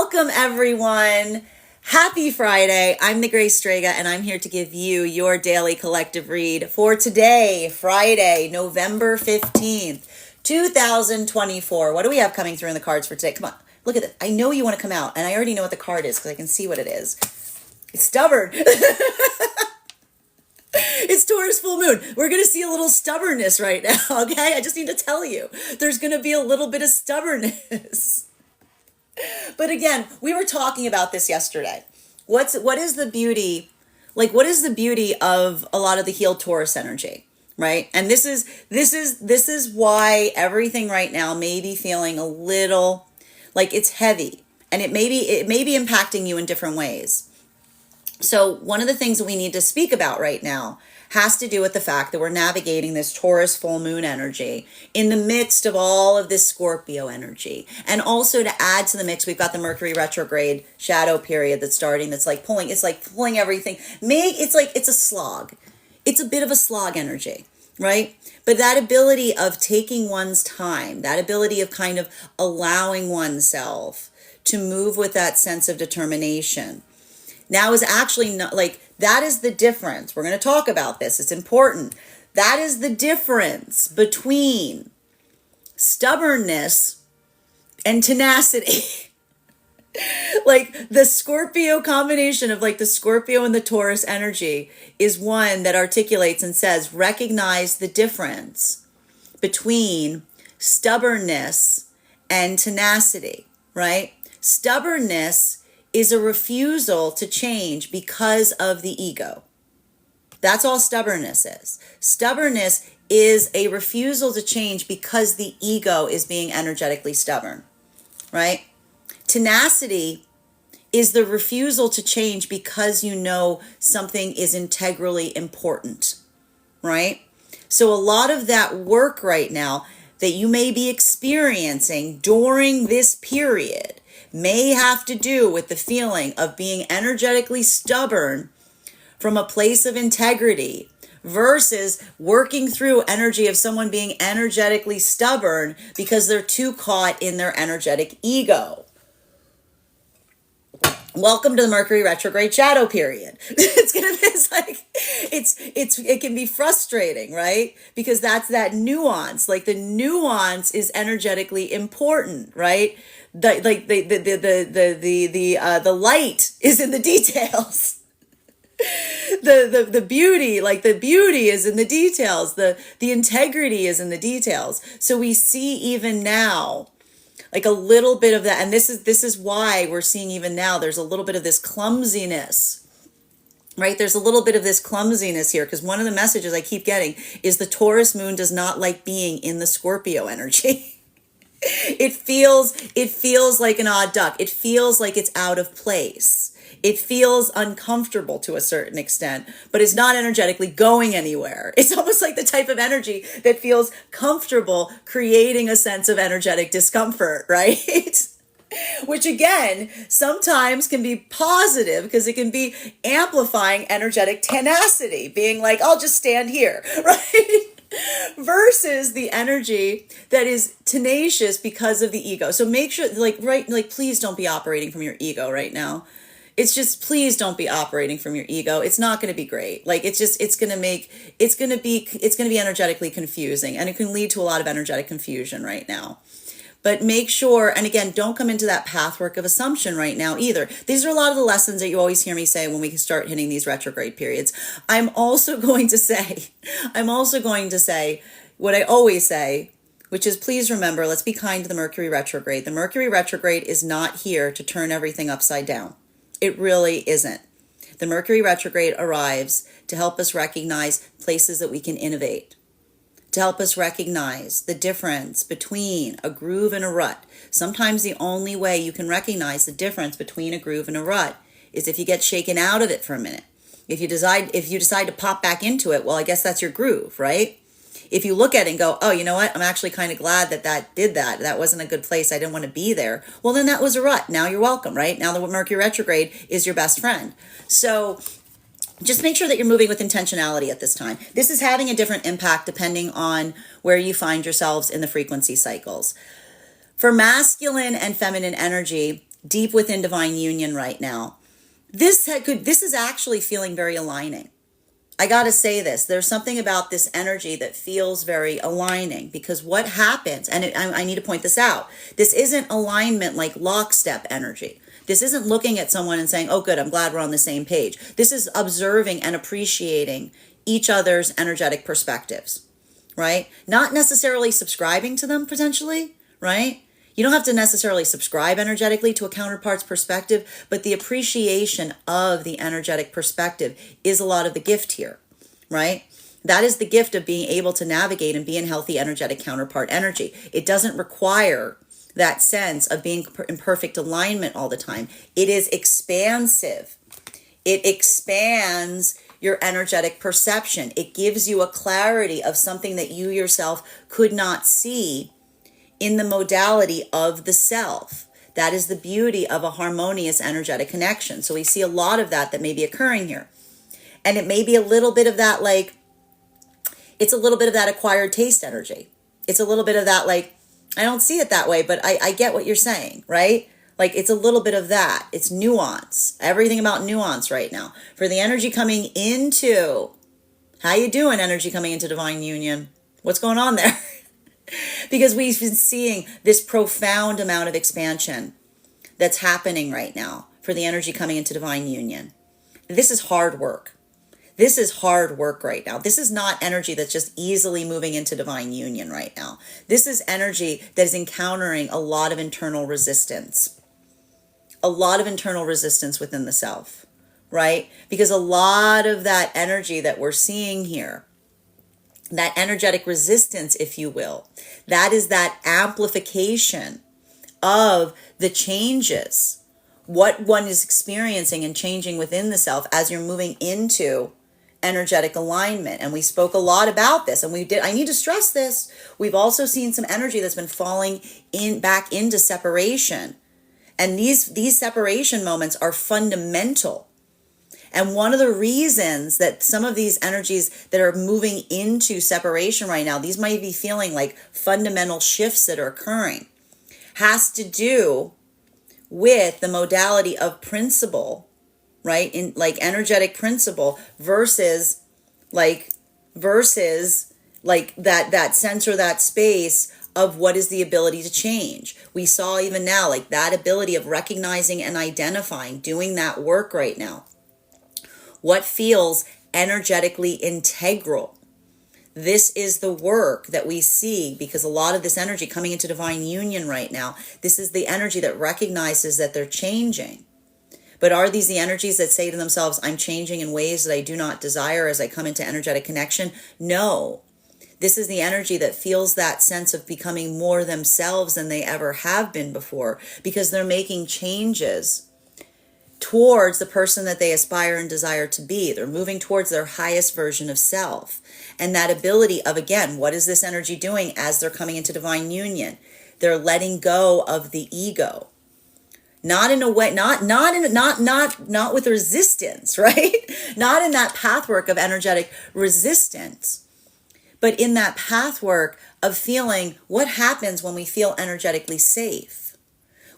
Welcome, everyone. Happy Friday. I'm the Grace Strega, and I'm here to give you your daily collective read for today, Friday, November 15th, 2024. What do we have coming through in the cards for today? Come on, look at it. I know you want to come out, and I already know what the card is because I can see what it is. It's stubborn. It's Taurus full moon. We're going to see a little stubbornness right now, okay? I just need to tell you, there's going to be a little bit of stubbornness. But again, we were talking about this yesterday. What is the beauty? What is the beauty of a lot of the healed Taurus energy, right? And this is why everything right now may be feeling a little like it's heavy, and it may be impacting you in different ways. So one of the things that we need to speak about right now has to do with the fact that we're navigating this Taurus full moon energy in the midst of all of this Scorpio energy. And also to add to the mix, we've got the Mercury retrograde shadow period that's starting, that's pulling everything. It's a slog. It's a bit of a slog energy, right? But that ability of taking one's time, that ability of kind of allowing oneself to move with that sense of determination, now is actually not that is the difference. We're going to talk about this. It's important. That is the difference between stubbornness and tenacity. The Scorpio combination of the Scorpio and the Taurus energy is one that articulates and says, recognize the difference between stubbornness and tenacity, right? Stubbornness is a refusal to change because of the ego. That's all stubbornness is. Stubbornness is a refusal to change because the ego is being energetically stubborn, right? Tenacity is the refusal to change because you know something is integrally important, right? So a lot of that work right now that you may be experiencing during this period may have to do with the feeling of being energetically stubborn from a place of integrity versus working through energy of someone being energetically stubborn because they're too caught in their energetic ego. Welcome to the Mercury retrograde shadow period. It can be frustrating, right? Because that's that nuance. The nuance is energetically important, right? The light is in the details. The beauty, the beauty is in the details. The integrity is in the details. So we see even now a little bit of that, and this is why we're seeing even now there's a little bit of this clumsiness, right? There's a little bit of this clumsiness here, because one of the messages I keep getting is the Taurus moon does not like being in the Scorpio energy. It feels like an odd duck. It feels like it's out of place. It feels uncomfortable to a certain extent, but it's not energetically going anywhere. It's almost like the type of energy that feels comfortable, creating a sense of energetic discomfort, right? Which again, sometimes can be positive because it can be amplifying energetic tenacity, being I'll just stand here, right? Versus the energy that is tenacious because of the ego. So make sure, please don't be operating from your ego right now. It's just, please don't be operating from your ego. It's not going to be great. It's going to be energetically confusing, and it can lead to a lot of energetic confusion right now. But make sure, and again, don't come into that pathwork of assumption right now either. These are a lot of the lessons that you always hear me say when we start hitting these retrograde periods. I'm also going to say what I always say, which is, please remember, let's be kind to the Mercury retrograde. The Mercury retrograde is not here to turn everything upside down. It really isn't. The Mercury retrograde arrives to help us recognize places that we can innovate, to help us recognize the difference between a groove and a rut. Sometimes the only way you can recognize the difference between a groove and a rut is if you get shaken out of it for a minute. If you decide to pop back into it, well, I guess that's your groove, right? If you look at it and go, oh, you know what? I'm actually kind of glad that did that. That wasn't a good place. I didn't want to be there. Well, then that was a rut. Now you're welcome, right? Now the Mercury retrograde is your best friend. So just make sure that you're moving with intentionality at this time. This is having a different impact depending on where you find yourselves in the frequency cycles. For masculine and feminine energy, deep within divine union right now. This is actually feeling very aligning. I got to say this. There's something about this energy that feels very aligning, because what happens, and I need to point this out, this isn't alignment like lockstep energy. This isn't looking at someone and saying, oh, good, I'm glad we're on the same page. This is observing and appreciating each other's energetic perspectives, right? Not necessarily subscribing to them potentially, right? You don't have to necessarily subscribe energetically to a counterpart's perspective, but the appreciation of the energetic perspective is a lot of the gift here, right? That is the gift of being able to navigate and be in healthy energetic counterpart energy. It doesn't require that sense of being in perfect alignment all the time. It is expansive. It expands your energetic perception. It gives you a clarity of something that you yourself could not see in the modality of the self. That is the beauty of a harmonious energetic connection. So we see a lot of that may be occurring here. And it may be a little bit of that, like, it's a little bit of that acquired taste energy. It's a little bit of that, like, I don't see it that way, but I get what you're saying, right? Like, it's a little bit of that. It's nuance. Everything about nuance right now. For the energy coming into, how you doing, energy coming into divine union? What's going on there? Because we've been seeing this profound amount of expansion that's happening right now for the energy coming into divine union. This is hard work. This is hard work right now. This is not energy that's just easily moving into divine union right now. This is energy that is encountering a lot of internal resistance. A lot of internal resistance within the self, right? Because a lot of that energy that we're seeing here, that energetic resistance, if you will, that is that amplification of the changes, what one is experiencing and changing within the self as you're moving into energetic alignment. And we spoke a lot about this, and I need to stress this. We've also seen some energy that's been falling back into separation. And these separation moments are fundamental. And one of the reasons that some of these energies that are moving into separation right now, these might be feeling like fundamental shifts that are occurring, has to do with the modality of principle, right? In like energetic principle versus that sense or that space of what is the ability to change. We saw even now, like that ability of recognizing and identifying, doing that work right now. What feels energetically integral. This is the work that we see, because a lot of this energy coming into divine union right now, this is the energy that recognizes that they're changing. But are these the energies that say to themselves, I'm changing in ways that I do not desire as I come into energetic connection? No. This is the energy that feels that sense of becoming more themselves than they ever have been before, because they're making changes towards the person that they aspire and desire to be. They're moving towards their highest version of self. And that ability of, again, what is this energy doing as they're coming into divine union? They're letting go of the ego. Not in a way, not with resistance, right? Not in that pathwork of energetic resistance, but in that pathwork of feeling what happens when we feel energetically safe.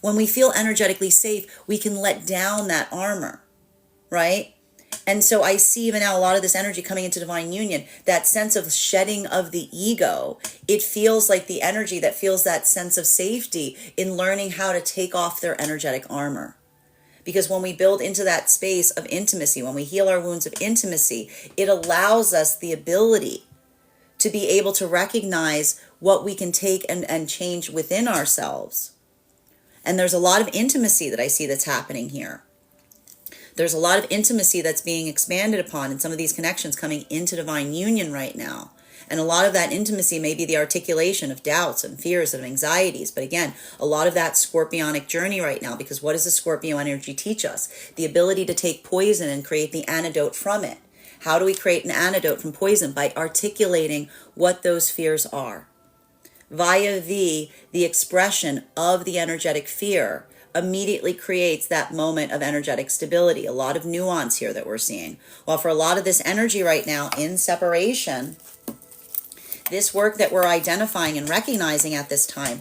When we feel energetically safe, we can let down that armor, right? And so I see even now a lot of this energy coming into divine union, that sense of shedding of the ego. It feels like the energy that feels that sense of safety in learning how to take off their energetic armor. Because when we build into that space of intimacy, when we heal our wounds of intimacy, it allows us the ability to be able to recognize what we can take and change within ourselves. And there's a lot of intimacy that I see that's happening here. There's a lot of intimacy that's being expanded upon in some of these connections coming into divine union right now. And a lot of that intimacy may be the articulation of doubts and fears and anxieties. But again, a lot of that scorpionic journey right now, because what does the Scorpio energy teach us? The ability to take poison and create the antidote from it. How do we create an antidote from poison? By articulating what those fears are. Via the expression of the energetic fear immediately creates that moment of energetic stability. A lot of nuance here that we're seeing. Well, for a lot of this energy right now in separation, this work that we're identifying and recognizing at this time,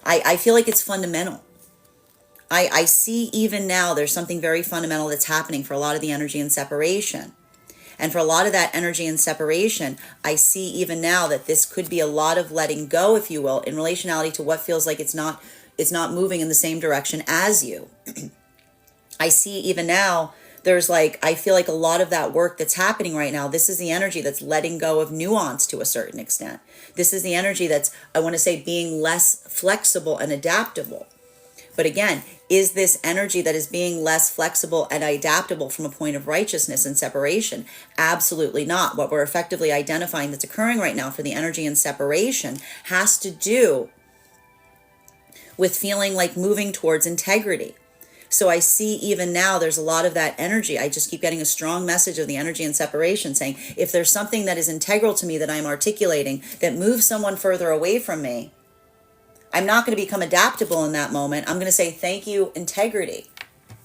I feel like it's fundamental. I see even now there's something very fundamental that's happening for a lot of the energy in separation. And for a lot of that energy in separation, I see even now that this could be a lot of letting go, if you will, in relationality to what feels like it's not moving in the same direction as you. I see even now there's I feel like a lot of that work that's happening right now, this is the energy that's letting go of nuance to a certain extent. This is the energy that's, I want to say, being less flexible and adaptable. But again, is this energy that is being less flexible and adaptable from a point of righteousness and separation? Absolutely not. What we're effectively identifying that's occurring right now for the energy in separation has to do with feeling like moving towards integrity. So I see even now there's a lot of that energy. I just keep getting a strong message of the energy in separation saying, if there's something that is integral to me that I'm articulating that moves someone further away from me, I'm not going to become adaptable in that moment. I'm going to say, thank you, integrity.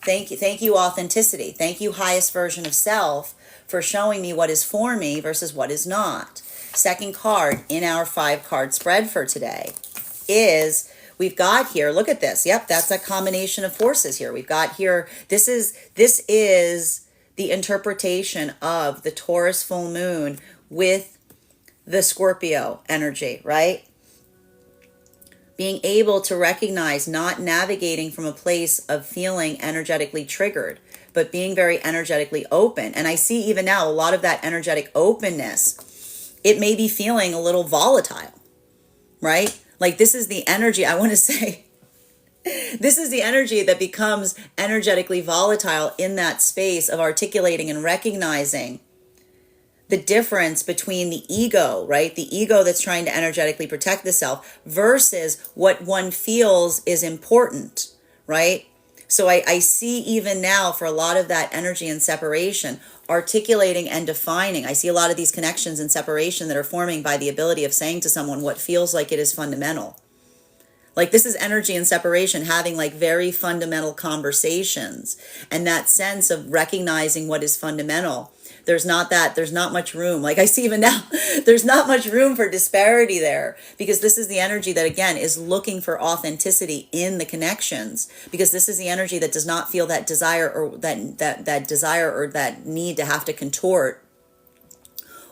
Thank you, authenticity. Thank you, highest version of self, for showing me what is for me versus what is not. Second card in our 5-card spread for today is, we've got here, look at this. Yep, that's a combination of forces here. We've got here, this is the interpretation of the Taurus full moon with the Scorpio energy, right? Being able to recognize, not navigating from a place of feeling energetically triggered, but being very energetically open. And I see even now a lot of that energetic openness, it may be feeling a little volatile, right? Like this is the energy, I want to say, this is the energy that becomes energetically volatile in that space of articulating and recognizing the difference between the ego, right? The ego that's trying to energetically protect the self versus what one feels is important, right? So I see even now for a lot of that energy and separation, articulating and defining. I see a lot of these connections and separation that are forming by the ability of saying to someone what feels like it is fundamental. Like this is energy and separation having like very fundamental conversations, and that sense of recognizing what is fundamental. There's not much room. Like I see even now, there's not much room for disparity there, because this is the energy that again is looking for authenticity in the connections, because this is the energy that does not feel that desire or that desire or that need to have to contort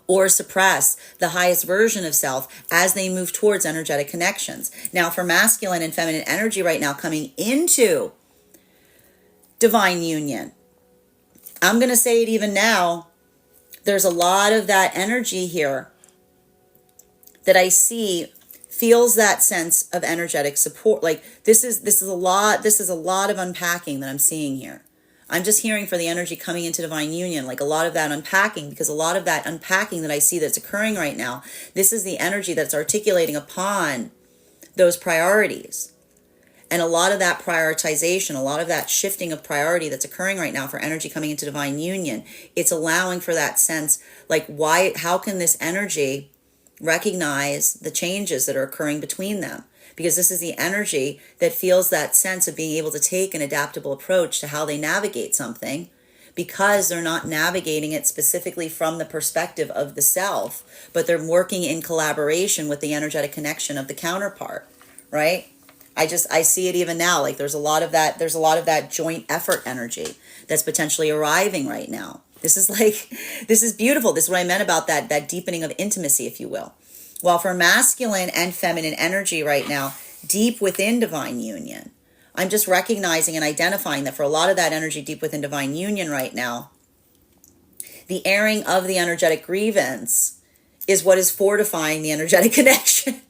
or suppress the highest version of self as they move towards energetic connections. Now for masculine and feminine energy right now coming into divine union, I'm going to say it even now, there's a lot of that energy here that I see feels that sense of energetic support. Like this is a lot of unpacking that I'm seeing here. I'm just hearing for the energy coming into divine union, like a lot of that unpacking, because a lot of that unpacking that I see that's occurring right now, this is the energy that's articulating upon those priorities. And a lot of that prioritization, a lot of that shifting of priority that's occurring right now for energy coming into divine union, it's allowing for that sense, like how can this energy recognize the changes that are occurring between them? Because this is the energy that feels that sense of being able to take an adaptable approach to how they navigate something, because they're not navigating it specifically from the perspective of the self, but they're working in collaboration with the energetic connection of the counterpart, right? I see it even now, like there's a lot of that joint effort energy that's potentially arriving right now. This is beautiful. This is what I meant about that deepening of intimacy, if you will. While for masculine and feminine energy right now, deep within divine union, I'm just recognizing and identifying that for a lot of that energy deep within divine union right now, the airing of the energetic grievance is what is fortifying the energetic connection.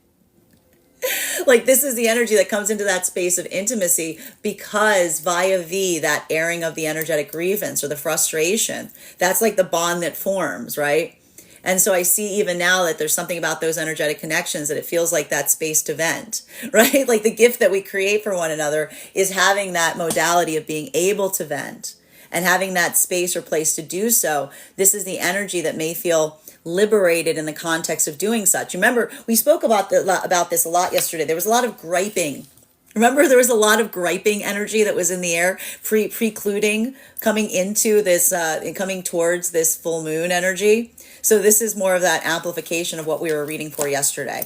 Like this is the energy that comes into that space of intimacy, because via that airing of the energetic grievance or the frustration, that's like the bond that forms, right? And so I see even now that there's something about those energetic connections that it feels like that space to vent, right? Like the gift that we create for one another is having that modality of being able to vent and having that space or place to do so. This is the energy that may feel liberated in the context of doing such. Remember, we spoke about this a lot yesterday. There was a lot of griping. Remember, there was a lot of griping energy that was in the air, precluding coming into this, coming towards this full moon energy. So this is more of that amplification of what we were reading for yesterday.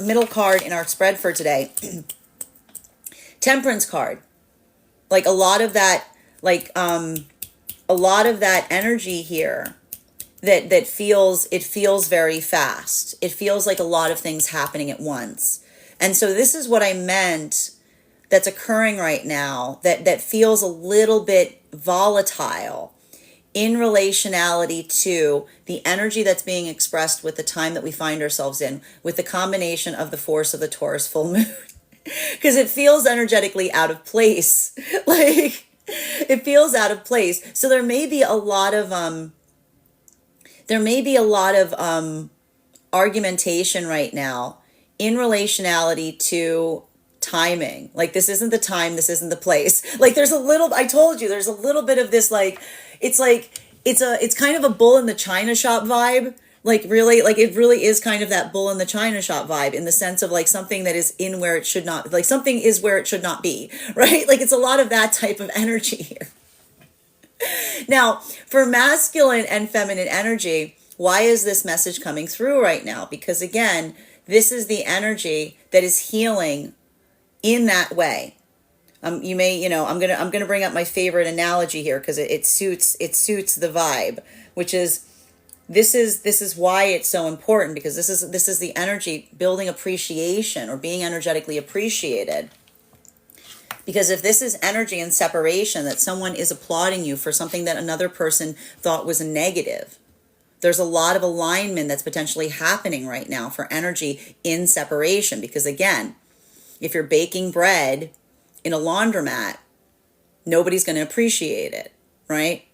Middle card in our spread for today, Temperance card. Like a lot of that, like a lot of that energy here that feels very fast. It feels like a lot of things happening at once. And so this is what I meant that's occurring right now that feels a little bit volatile in relationality to the energy that's being expressed with the time that we find ourselves in, with the combination of the force of the Taurus full moon. Because it feels energetically out of place. Like, it feels out of place. So there may be a lot of argumentation right now in relationality to timing. Like, this isn't the time, this isn't the place. Like, there's a little, I told you, there's a little bit of this, like it's kind of a bull in the china shop vibe. Like, really, like, it really is kind of that bull in the china shop vibe, in the sense of like something that is in where it should not, like something is where it should not be, right? Like, it's a lot of that type of energy here. Now, for masculine and feminine energy, why is this message coming through right now? Because again, this is the energy that is healing in that way. I'm gonna bring up my favorite analogy here, because it suits the vibe, which is this is why it's so important, because this is the energy building appreciation, or being energetically appreciated. Because if this is energy in separation, that someone is applauding you for something that another person thought was a negative, there's a lot of alignment that's potentially happening right now for energy in separation. Because again, if you're baking bread in a laundromat, nobody's going to appreciate it, right?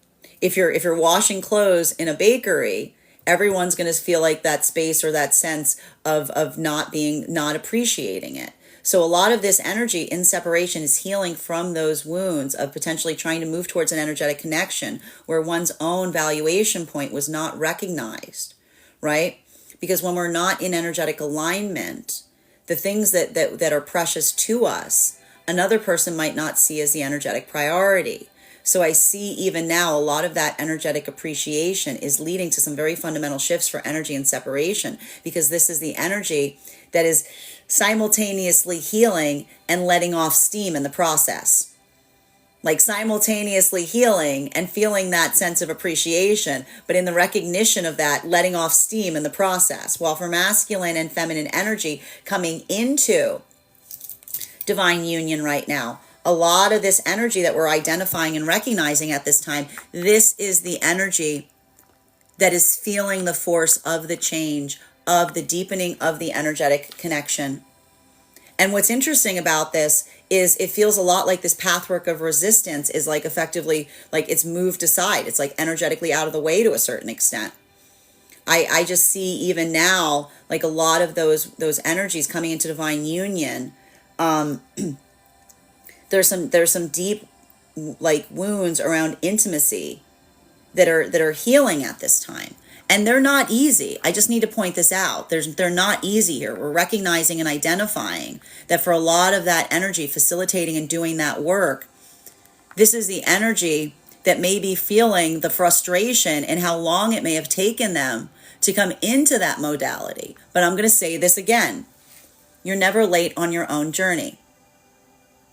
If you're washing clothes in a bakery, everyone's going to feel like that space or that sense of not appreciating it. So a lot of this energy in separation is healing from those wounds of potentially trying to move towards an energetic connection where one's own valuation point was not recognized, right? Because when we're not in energetic alignment, the things that are precious to us, another person might not see as the energetic priority. So I see even now a lot of that energetic appreciation is leading to some very fundamental shifts for energy and separation, because this is the energy that is simultaneously healing and letting off steam in the process. Like, simultaneously healing and feeling that sense of appreciation, but in the recognition of that, letting off steam in the process. While for masculine and feminine energy coming into divine union right now, a lot of this energy that we're identifying and recognizing at this time, this is the energy that is feeling the force of the change, of the deepening of the energetic connection. And what's interesting about this is it feels a lot like this pathwork of resistance is like effectively like it's moved aside. It's like energetically out of the way to a certain extent. I just see even now like a lot of those energies coming into divine union. There's some deep like wounds around intimacy that are healing at this time. And they're not easy. I just need to point this out. They're not easy here. We're recognizing and identifying that for a lot of that energy, facilitating and doing that work, this is the energy that may be feeling the frustration and how long it may have taken them to come into that modality. But I'm going to say this again. You're never late on your own journey.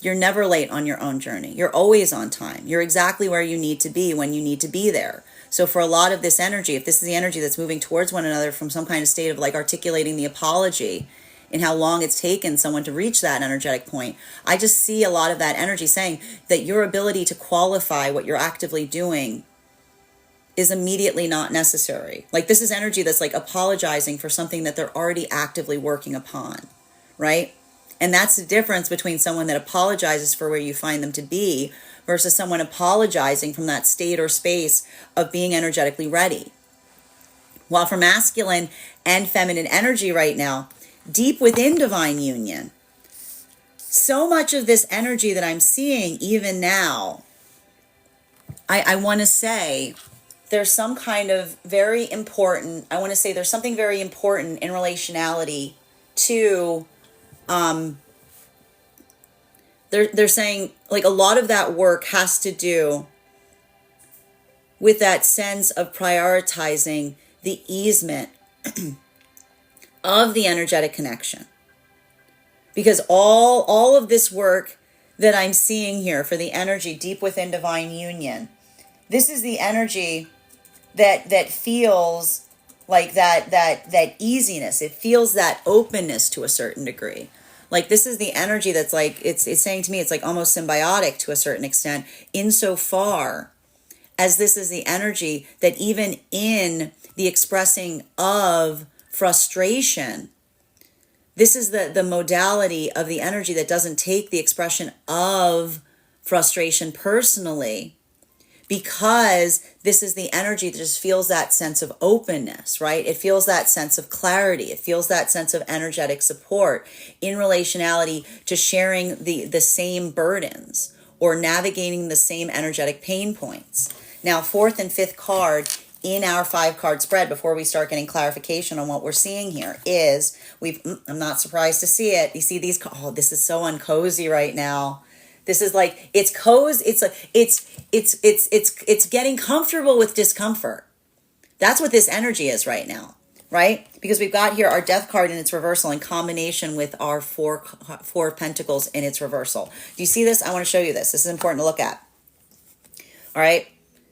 You're never late on your own journey. You're always on time. You're exactly where you need to be when you need to be there. So for a lot of this energy, if this is the energy that's moving towards one another from some kind of state of like articulating the apology and how long it's taken someone to reach that energetic point, I just see a lot of that energy saying that your ability to qualify what you're actively doing is immediately not necessary. Like, this is energy that's like apologizing for something that they're already actively working upon, right? And that's the difference between someone that apologizes for where you find them to be versus someone apologizing from that state or space of being energetically ready. While for masculine and feminine energy right now, deep within divine union, so much of this energy that I'm seeing even now, I want to say there's some kind of very important, there's something very important in relationality to they're saying like a lot of that work has to do with that sense of prioritizing the easement of the energetic connection. Because all of this work that I'm seeing here for the energy deep within divine union. This is the energy that feels like that easiness. It feels that openness to a certain degree. Like this is the energy that's like it's saying to me it's like almost symbiotic to a certain extent, insofar as this is the energy that even in the expressing of frustration, this is the modality of the energy that doesn't take the expression of frustration personally, because this is the energy that just feels that sense of openness, right? It feels that sense of clarity. It feels that sense of energetic support in relationality to sharing the same burdens or navigating the same energetic pain points. Now, fourth and fifth card in our 5-card spread, before we start getting clarification on what we're seeing here, is I'm not surprised to see it. You see these, oh, this is so uncozy right now. This is like, it's cozy. It's like, it's getting comfortable with discomfort. That's what this energy is right now, right? Because we've got here our death card in its reversal in combination with our four of pentacles in its reversal. Do you see this? I want to show you this. This is important to look at. All right.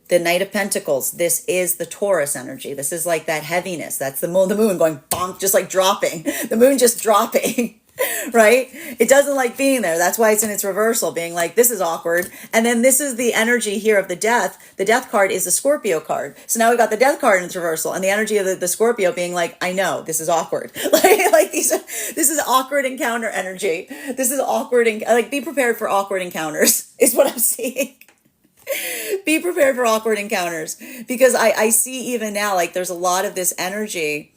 The Knight of Pentacles, this is the Taurus energy. This is like that heaviness. That's the moon going bonk, just like dropping. The moon just dropping, right? It doesn't like being there. That's why it's in its reversal, being like, this is awkward. And then this is the energy here of the death. The death card is the Scorpio card. So now we've got the death card in its reversal, and the energy of the Scorpio being like, I know, this is awkward. This is awkward encounter energy. This is awkward, like be prepared for awkward encounters is what I'm seeing. Be prepared for awkward encounters, because I see even now, like there's a lot of this energy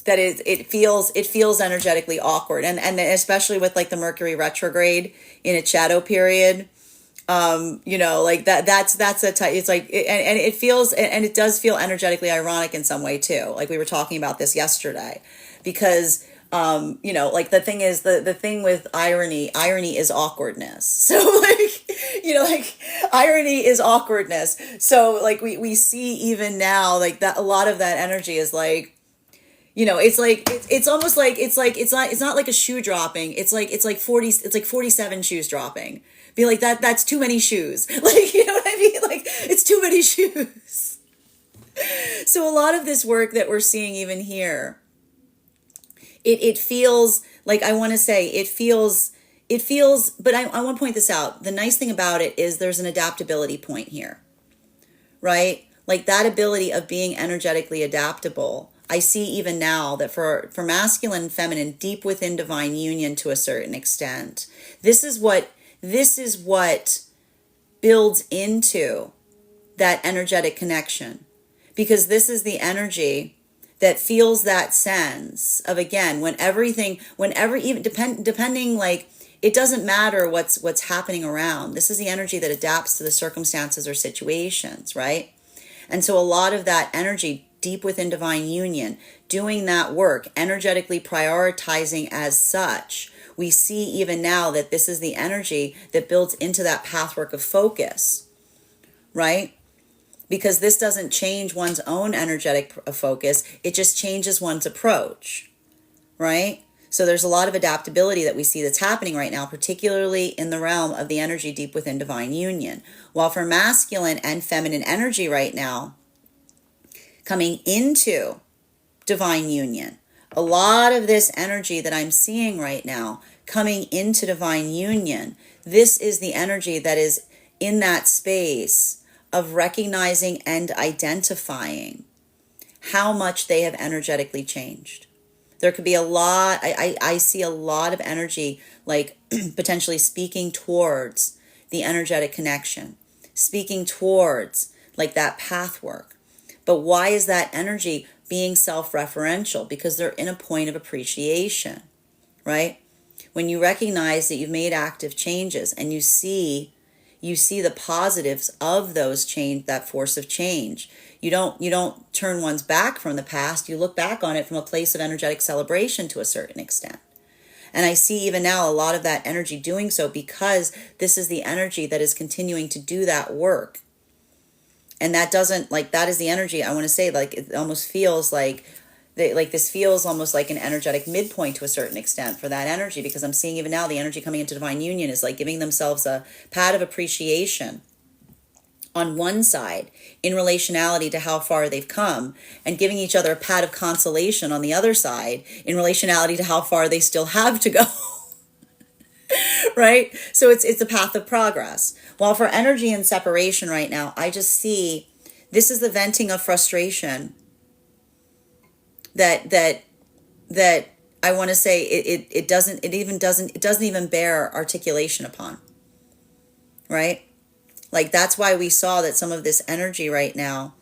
that is, it feels energetically awkward. And especially with like the Mercury retrograde in its shadow period, like that's a type, it's like, and it feels, and it does feel energetically ironic in some way too. Like we were talking about this yesterday, because like the thing is, the thing with irony is awkwardness. So like irony is awkwardness. So like we see even now, like that a lot of that energy is like, it's like, it's almost like, it's not like a shoe dropping. It's like 47 shoes dropping. Be like that's too many shoes. Like, you know what I mean? Like it's too many shoes. So a lot of this work that we're seeing even here, it feels like, I want to say it feels, but I want to point this out. The nice thing about it is there's an adaptability point here, right? Like that ability of being energetically adaptable. I see even now that for masculine and feminine, deep within divine union to a certain extent, this is what builds into that energetic connection, because this is the energy that feels that sense of, again, whenever even depending, like it doesn't matter what's happening around. This is the energy that adapts to the circumstances or situations, right? And so a lot of that energy deep within divine union, doing that work, energetically prioritizing as such, we see even now that this is the energy that builds into that pathwork of focus, right? Because this doesn't change one's own energetic focus. It just changes one's approach, right? So there's a lot of adaptability that we see that's happening right now, particularly in the realm of the energy deep within divine union. While for masculine and feminine energy right now, coming into divine union, a lot of this energy that I'm seeing right now coming into divine union, this is the energy that is in that space of recognizing and identifying how much they have energetically changed. There could be a lot, I see a lot of energy, like potentially speaking towards the energetic connection, speaking towards like that path work. But why is that energy being self-referential? Because they're in a point of appreciation, right? When you recognize that you've made active changes and you see the positives of those change, that force of change. You don't turn one's back from the past. You look back on it from a place of energetic celebration to a certain extent. And I see even now a lot of that energy doing so, because this is the energy that is continuing to do that work. And that doesn't, like, that is the energy, I want to say, like, it almost feels like like this feels almost like an energetic midpoint to a certain extent for that energy, because I'm seeing even now the energy coming into divine union is like giving themselves a pat of appreciation on one side in relationality to how far they've come, and giving each other a pat of consolation on the other side in relationality to how far they still have to go. Right? So it's a path of progress. While for energy and separation right now, I just see this is the venting of frustration that I want to say it doesn't even bear articulation upon. Right? Like that's why we saw that some of this energy right now,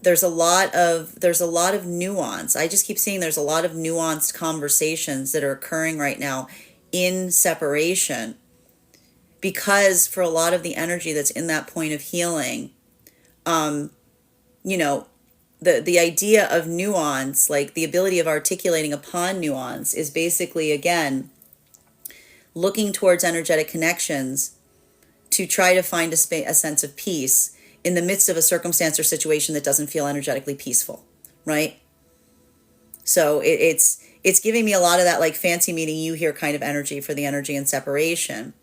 there's a lot of nuance. I just keep seeing there's a lot of nuanced conversations that are occurring right now in separation, because for a lot of the energy that's in that point of healing, you know, the idea of nuance, like the ability of articulating upon nuance, is basically, again, looking towards energetic connections to try to find a sense of peace in the midst of a circumstance or situation that doesn't feel energetically peaceful, right? So it's giving me a lot of that like fancy meeting you here kind of energy for the energy and separation.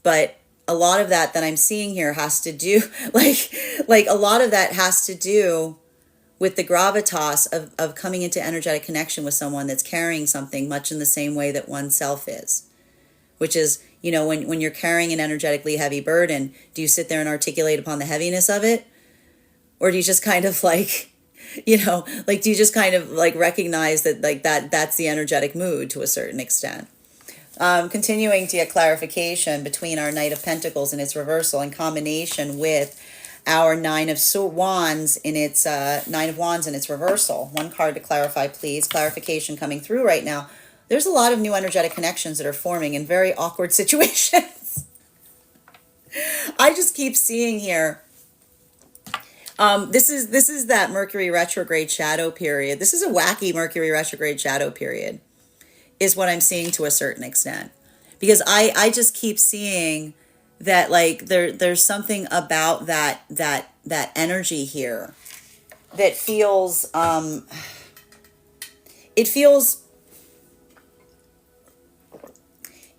But a lot of that I'm seeing here has to do, like a lot of that has to do with the gravitas of coming into energetic connection with someone that's carrying something much in the same way that oneself is. Which is, you know, when you're carrying an energetically heavy burden, do you sit there and articulate upon the heaviness of it? Or do you just kind of like, you know, like do you just kind of like recognize that like that's the energetic mood to a certain extent? Continuing to get clarification between our Knight of Pentacles and its reversal in combination with our Nine of Wands in its reversal. One card to clarify, please. Clarification coming through right now. There's a lot of new energetic connections that are forming in very awkward situations. I just keep seeing here. This is that Mercury retrograde shadow period. This is a wacky Mercury retrograde shadow period, is what I'm seeing to a certain extent. Because I just keep seeing that like there's something about that energy here that feels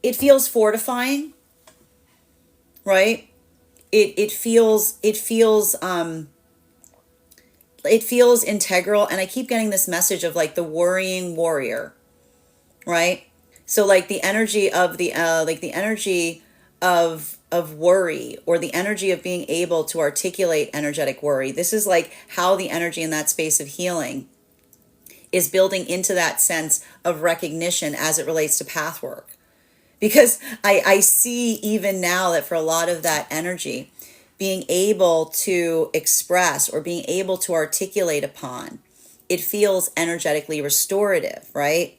it feels fortifying, right? It feels integral, and I keep getting this message of like the worrying warrior, right? So like the energy of the energy of worry, or the energy of being able to articulate energetic worry. This is like how the energy in that space of healing is building into that sense of recognition as it relates to path work. Because I see even now that for a lot of that energy, being able to express or being able to articulate upon, it feels energetically restorative, right?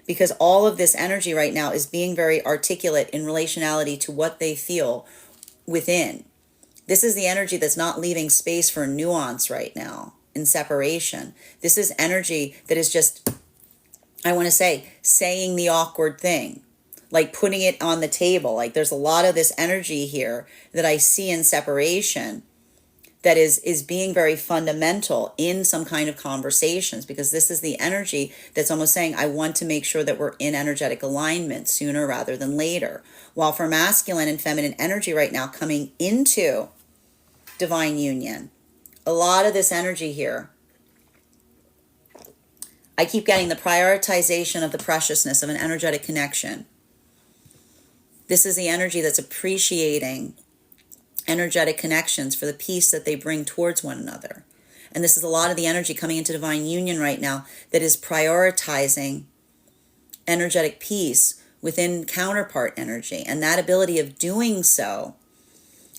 Because all of this energy right now is being very articulate in relationality to what they feel within. This is the energy that's not leaving space for nuance right now in separation. This is energy that is just, I want to say, saying the awkward thing. Like putting it on the table. Like there's a lot of this energy here that I see in separation that is being very fundamental in some kind of conversations, because this is the energy that's almost saying, I want to make sure that we're in energetic alignment sooner rather than later. While for masculine and feminine energy right now coming into divine union, a lot of this energy here, I keep getting the prioritization of the preciousness of an energetic connection. This is the energy that's appreciating energetic connections for the peace that they bring towards one another. And this is a lot of the energy coming into divine union right now that is prioritizing energetic peace within counterpart energy. And that ability of doing so,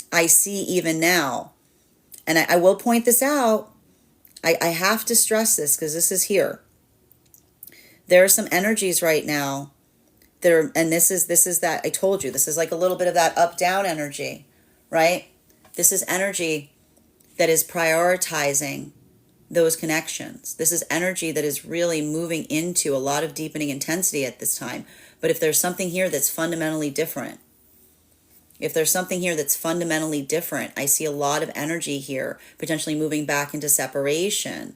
I see even now. And I will point this out. I have to stress this because this is here. There are some energies right now there, and this is that, I told you, this is like a little bit of that up-down energy, right? This is energy that is prioritizing those connections. This is energy that is really moving into a lot of deepening intensity at this time. But if there's something here that's fundamentally different, I see a lot of energy here potentially moving back into separation,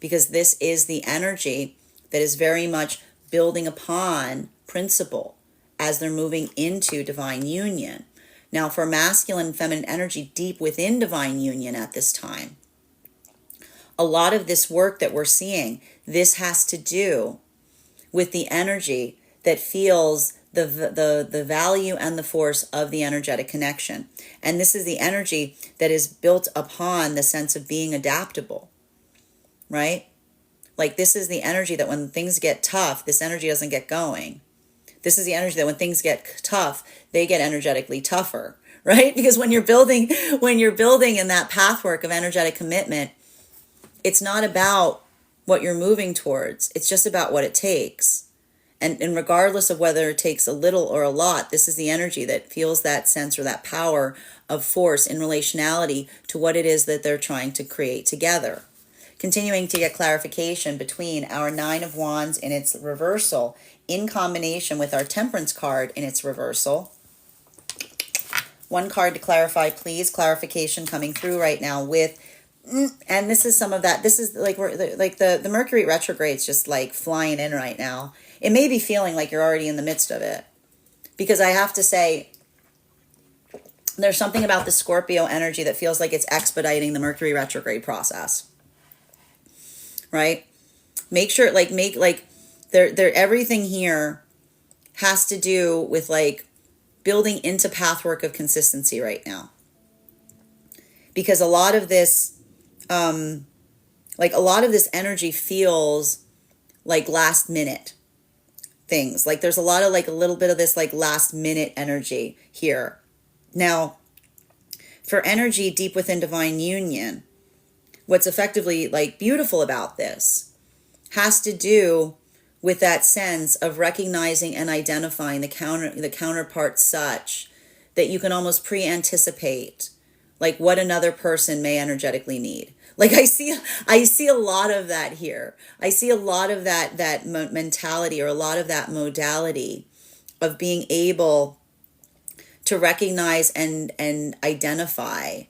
because this is the energy that is very much building upon principle as they're moving into divine union. Now, for masculine and feminine energy deep within divine union at this time, a lot of this work that we're seeing, this has to do with the energy that feels the value and the force of the energetic connection. And this is the energy that is built upon the sense of being adaptable, right? Like, this is the energy that when things get tough, this energy doesn't get going. This is the energy that when things get tough, they get energetically tougher, right? Because when you're building in that pathwork of energetic commitment, it's not about what you're moving towards. It's just about what it takes. And regardless of whether it takes a little or a lot, this is the energy that feels that sense or that power of force in relationality to what it is that they're trying to create together. Continuing to get clarification between our Nine of Wands in its reversal in combination with our Temperance card in its reversal. One card to clarify, please. Clarification coming through right now with, and this is some of that. This is like the Mercury retrograde's just like flying in right now. It may be feeling like you're already in the midst of it, because I have to say, there's something about the Scorpio energy that feels like it's expediting the Mercury retrograde process. Right? Make sure, everything here has to do with like building into pathwork of consistency right now. Because a lot of this, energy feels like last minute things. Like there's a lot of like a little bit of this like last minute energy here. Now, for energy deep within divine union, what's effectively like beautiful about this has to do with that sense of recognizing and identifying the counterpart such that you can almost pre-anticipate like what another person may energetically need. Like I see a lot of that here. I see a lot of that mentality or a lot of that modality of being able to recognize and identify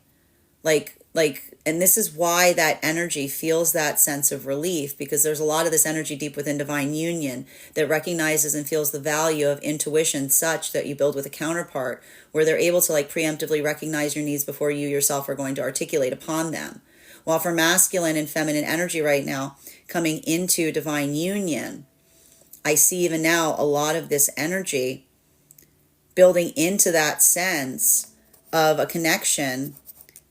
and this is why that energy feels that sense of relief, because there's a lot of this energy deep within divine union that recognizes and feels the value of intuition such that you build with a counterpart where they're able to like preemptively recognize your needs before you yourself are going to articulate upon them. While for masculine and feminine energy right now coming into divine union, I see even now a lot of this energy building into that sense of a connection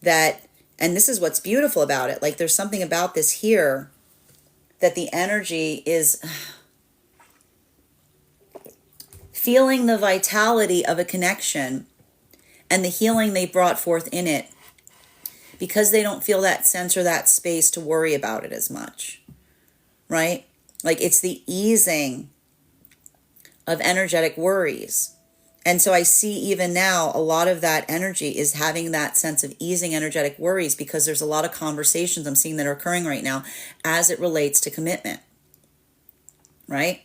that, and this is what's beautiful about it. Like there's something about this here that the energy is feeling the vitality of a connection and the healing they brought forth in it, because they don't feel that sense or that space to worry about it as much, right? Like it's the easing of energetic worries. And so I see even now a lot of that energy is having that sense of easing energetic worries, because there's a lot of conversations I'm seeing that are occurring right now as it relates to commitment, right?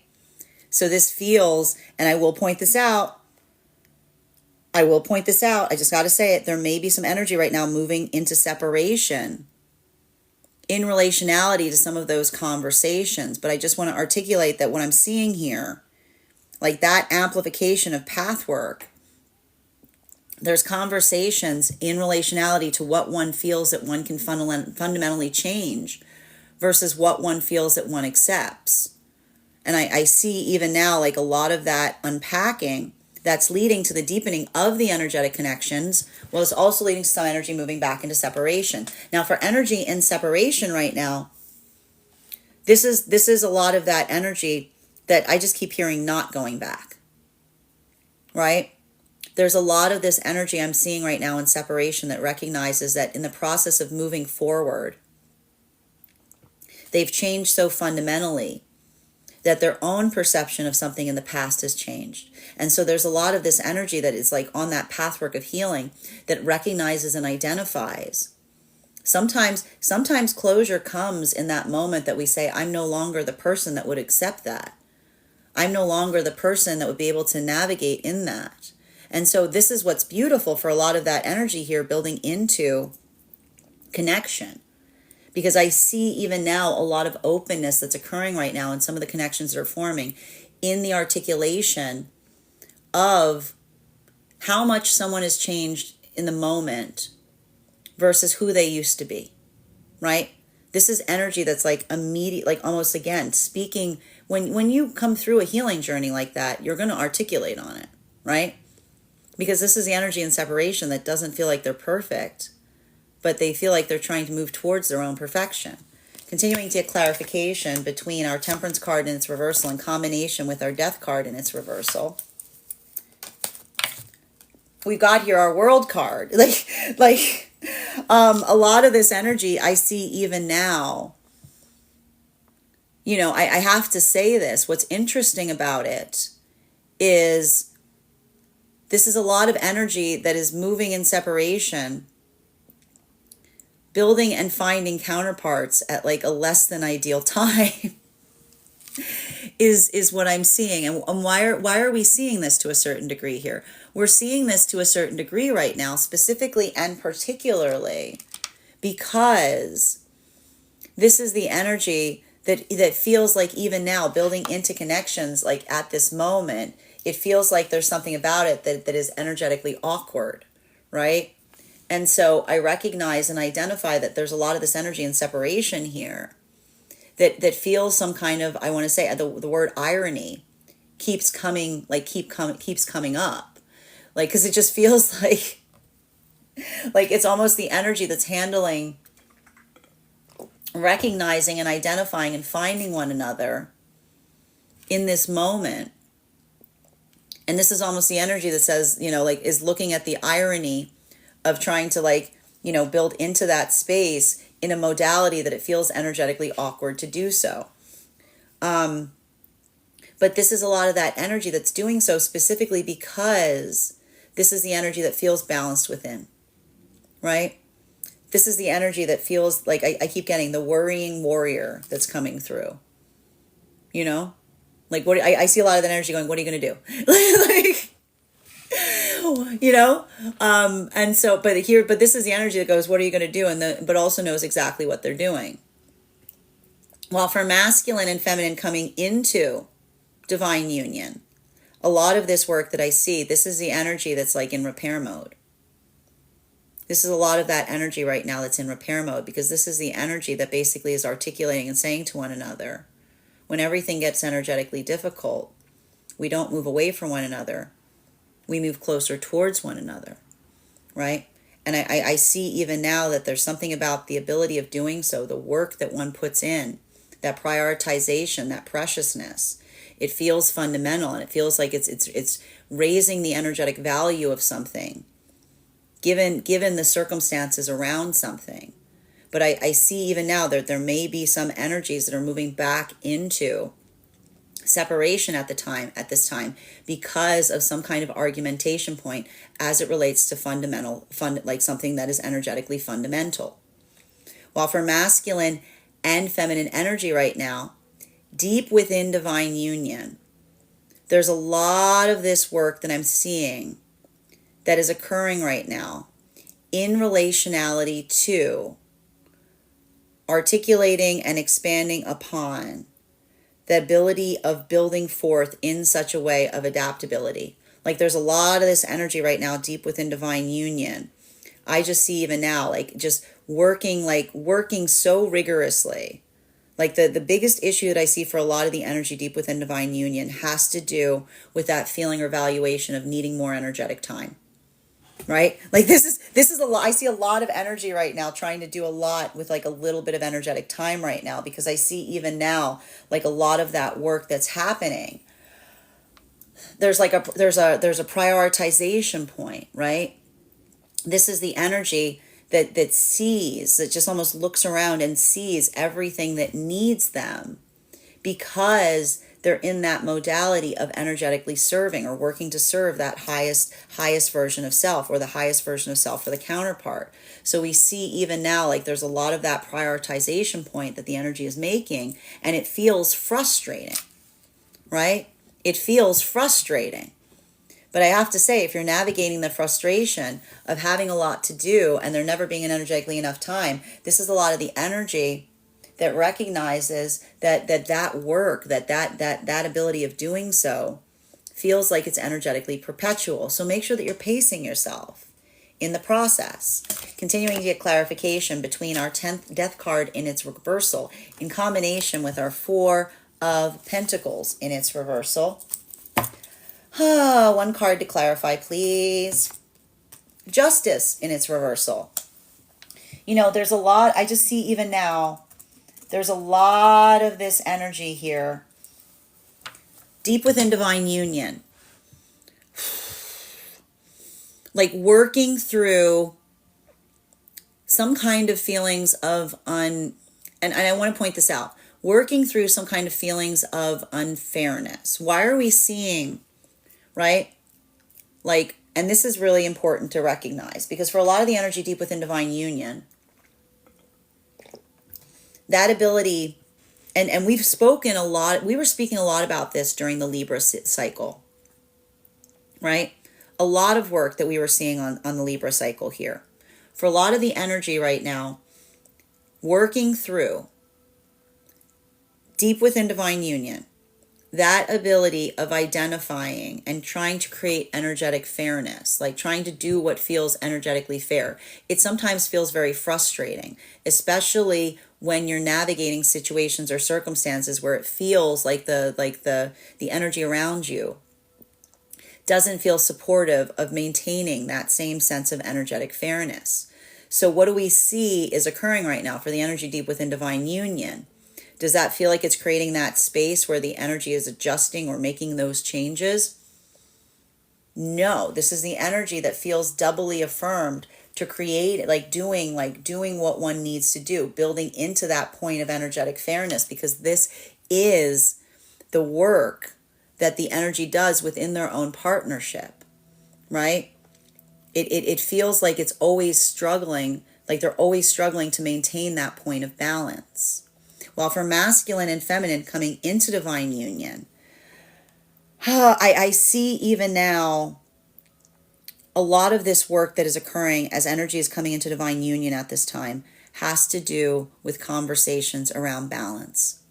So this feels, and I will point this out, I just got to say it, there may be some energy right now moving into separation in relationality to some of those conversations. But I just want to articulate that what I'm seeing here, like that amplification of pathwork, there's conversations in relationality to what one feels that one can fundamentally change versus what one feels that one accepts. And I see even now like a lot of that unpacking that's leading to the deepening of the energetic connections, while it's also leading to some energy moving back into separation. Now for energy in separation right now, this is a lot of that energy that I just keep hearing not going back, right? There's a lot of this energy I'm seeing right now in separation that recognizes that in the process of moving forward, they've changed so fundamentally that their own perception of something in the past has changed. And so there's a lot of this energy that is like on that pathwork of healing that recognizes and identifies. Sometimes closure comes in that moment that we say, I'm no longer the person that would accept that. I'm no longer the person that would be able to navigate in that. And so this is what's beautiful for a lot of that energy here building into connection. because I see even now a lot of openness that's occurring right now in some of the connections that are forming in the articulation of how much someone has changed in the moment versus who they used to be, right? This is energy that's like immediate, like almost again, speaking. When you come through a healing journey like that, you're going to articulate on it, right? Because this is the energy in separation that doesn't feel like they're perfect, but they feel like they're trying to move towards their own perfection. Continuing to get clarification between our Temperance card in its reversal in combination with our Death card in its reversal. We got here our World card. A lot of this energy I see even now. You know, I have to say this. What's interesting about it is this is a lot of energy that is moving in separation, building and finding counterparts at like a less than ideal time is what I'm seeing. And why are we seeing this to a certain degree here? We're seeing this to a certain degree right now, specifically and particularly because this is the energy that feels like even now building into connections, like at this moment, it feels like there's something about it that is energetically awkward, right? And so I recognize and identify that there's a lot of this energy in separation here that feels some kind of, I want to say the word irony keeps coming, like keeps coming up. Like, cause it just feels like it's almost the energy that's handling, recognizing and identifying and finding one another in this moment. And this is almost the energy that says, you know, like is looking at the irony of trying to like, you know, build into that space in a modality that it feels energetically awkward to do so. But this is a lot of that energy that's doing so specifically because this is the energy that feels balanced within, right? This is the energy that feels like I keep getting the worrying warrior that's coming through, you know? Like what I see a lot of that energy going, what are you going to do? Like, you know? And so, but this is the energy that goes, what are you going to do? But also knows exactly what they're doing. While for masculine and feminine coming into divine union, a lot of this work that I see, this is the energy that's like in repair mode. This is a lot of that energy right now that's in repair mode, because this is the energy that basically is articulating and saying to one another, when everything gets energetically difficult, we don't move away from one another. We move closer towards one another, right? And I see even now that there's something about the ability of doing so, the work that one puts in, that prioritization, that preciousness. It feels fundamental, and it feels like it's raising the energetic value of something, given the circumstances around something. But I see even now that there may be some energies that are moving back into separation at this time because of some kind of argumentation point as it relates to like something that is energetically fundamental. While for masculine and feminine energy right now, deep within divine union, there's a lot of this work that I'm seeing that is occurring right now in relationality to articulating and expanding upon the ability of building forth in such a way of adaptability. Like there's a lot of this energy right now deep within divine union. I just see even now, like just working so rigorously. Like the biggest issue that I see for a lot of the energy deep within divine union has to do with that feeling or valuation of needing more energetic time. Right? Like this is a lot. I see a lot of energy right now trying to do a lot with like a little bit of energetic time right now, because I see even now like a lot of that work that's happening. There's a prioritization point, right? This is the energy that sees, that just almost looks around and sees everything that needs them, because they're in that modality of energetically serving or working to serve that highest version of self, or the highest version of self for the counterpart. So we see even now, like there's a lot of that prioritization point that the energy is making, and it feels frustrating, right? It feels frustrating. But I have to say, if you're navigating the frustration of having a lot to do and there never being an energetically enough time, this is a lot of the energy that recognizes that work, that ability of doing so feels like it's energetically perpetual. So make sure that you're pacing yourself in the process. Continuing to get clarification between our 10th death card in its reversal in combination with our 4 of Pentacles in its reversal. One card to clarify, please. Justice in its reversal. You know, there's a lot, I just see even now, there's a lot of this energy here. Deep within divine union. Like working through some kind of feelings of and I want to point this out. Working through some kind of feelings of unfairness. Why are we seeing, right? Like, and this is really important to recognize, because for a lot of the energy deep within divine union, that ability, and we've spoken a lot, we were speaking a lot about this during the Libra cycle, right? A lot of work that we were seeing on the Libra cycle here. For a lot of the energy right now, working through deep within divine union, that ability of identifying and trying to create energetic fairness, like trying to do what feels energetically fair. It sometimes feels very frustrating, especially when you're navigating situations or circumstances where it feels like the energy around you doesn't feel supportive of maintaining that same sense of energetic fairness. So what do we see is occurring right now for the energy deep within divine union? Does that feel like it's creating that space where the energy is adjusting or making those changes? No, this is the energy that feels doubly affirmed to create, like doing what one needs to do, building into that point of energetic fairness, because this is the work that the energy does within their own partnership, right? It feels like it's always struggling, like they're always struggling to maintain that point of balance. While for masculine and feminine coming into divine union, I see even now a lot of this work that is occurring as energy is coming into divine union at this time has to do with conversations around balance.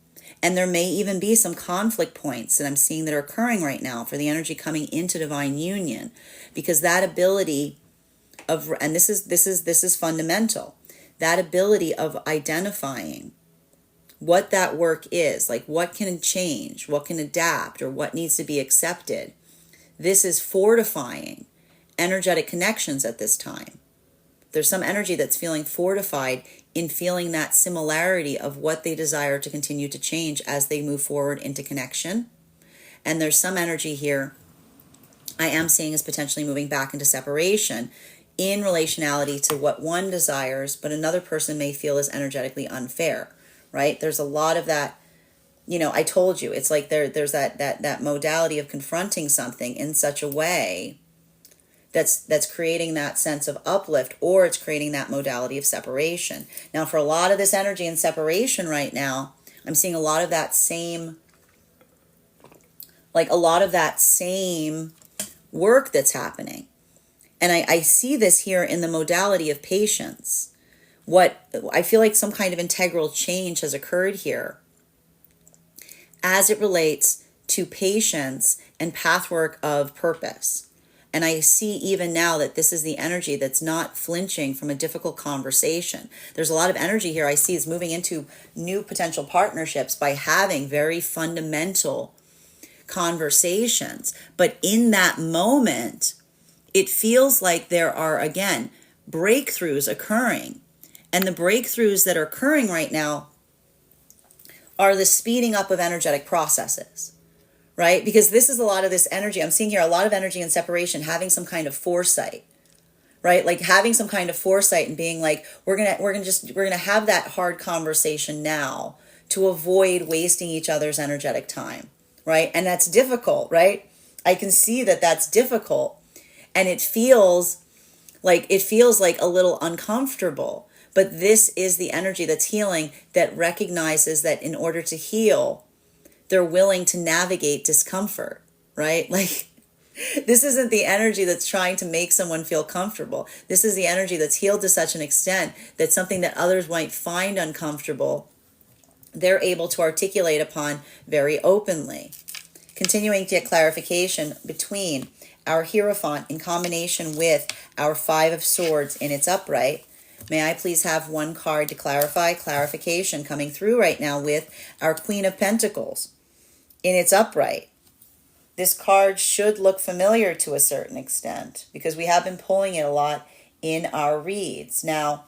And there may even be some conflict points that I'm seeing that are occurring right now for the energy coming into divine union, because that ability of, and this is fundamental, that ability of identifying what that work is, like what can change, what can adapt, or what needs to be accepted. This is fortifying energetic connections at this time. There's some energy that's feeling fortified in feeling that similarity of what they desire to continue to change as they move forward into connection. And there's some energy here I am seeing is potentially moving back into separation in relationality to what one desires, but another person may feel is energetically unfair, right? There's a lot of that, you know, I told you, it's like there's that modality of confronting something in such a way that's creating that sense of uplift, or it's creating that modality of separation. Now, for a lot of this energy in separation right now, I'm seeing a lot of that same, work that's happening. And I see this here in the modality of patience. What I feel like some kind of integral change has occurred here as it relates to patience and pathwork of purpose. And I see even now that this is the energy that's not flinching from a difficult conversation. There's a lot of energy here I see is moving into new potential partnerships by having very fundamental conversations. But in that moment, it feels like there are, again, breakthroughs occurring. And the breakthroughs that are occurring right now are the speeding up of energetic processes. Right? Because this is a lot of this energy. I'm seeing here a lot of energy in separation, having some kind of foresight, right? Like having some kind of foresight and being like, we're gonna have that hard conversation now to avoid wasting each other's energetic time, right? And that's difficult, right? I can see that that's difficult, and it feels like a little uncomfortable. But this is the energy that's healing, that recognizes that in order to heal, they're willing to navigate discomfort, right? Like This isn't the energy that's trying to make someone feel comfortable. This is the energy that's healed to such an extent that something that others might find uncomfortable, they're able to articulate upon very openly. Continuing to get clarification between our Hierophant in combination with our Five of Swords in its upright. May I please have one card to clarify? Clarification coming through right now with our Queen of Pentacles in its upright. This card should look familiar to a certain extent because we have been pulling it a lot in our reads. Now,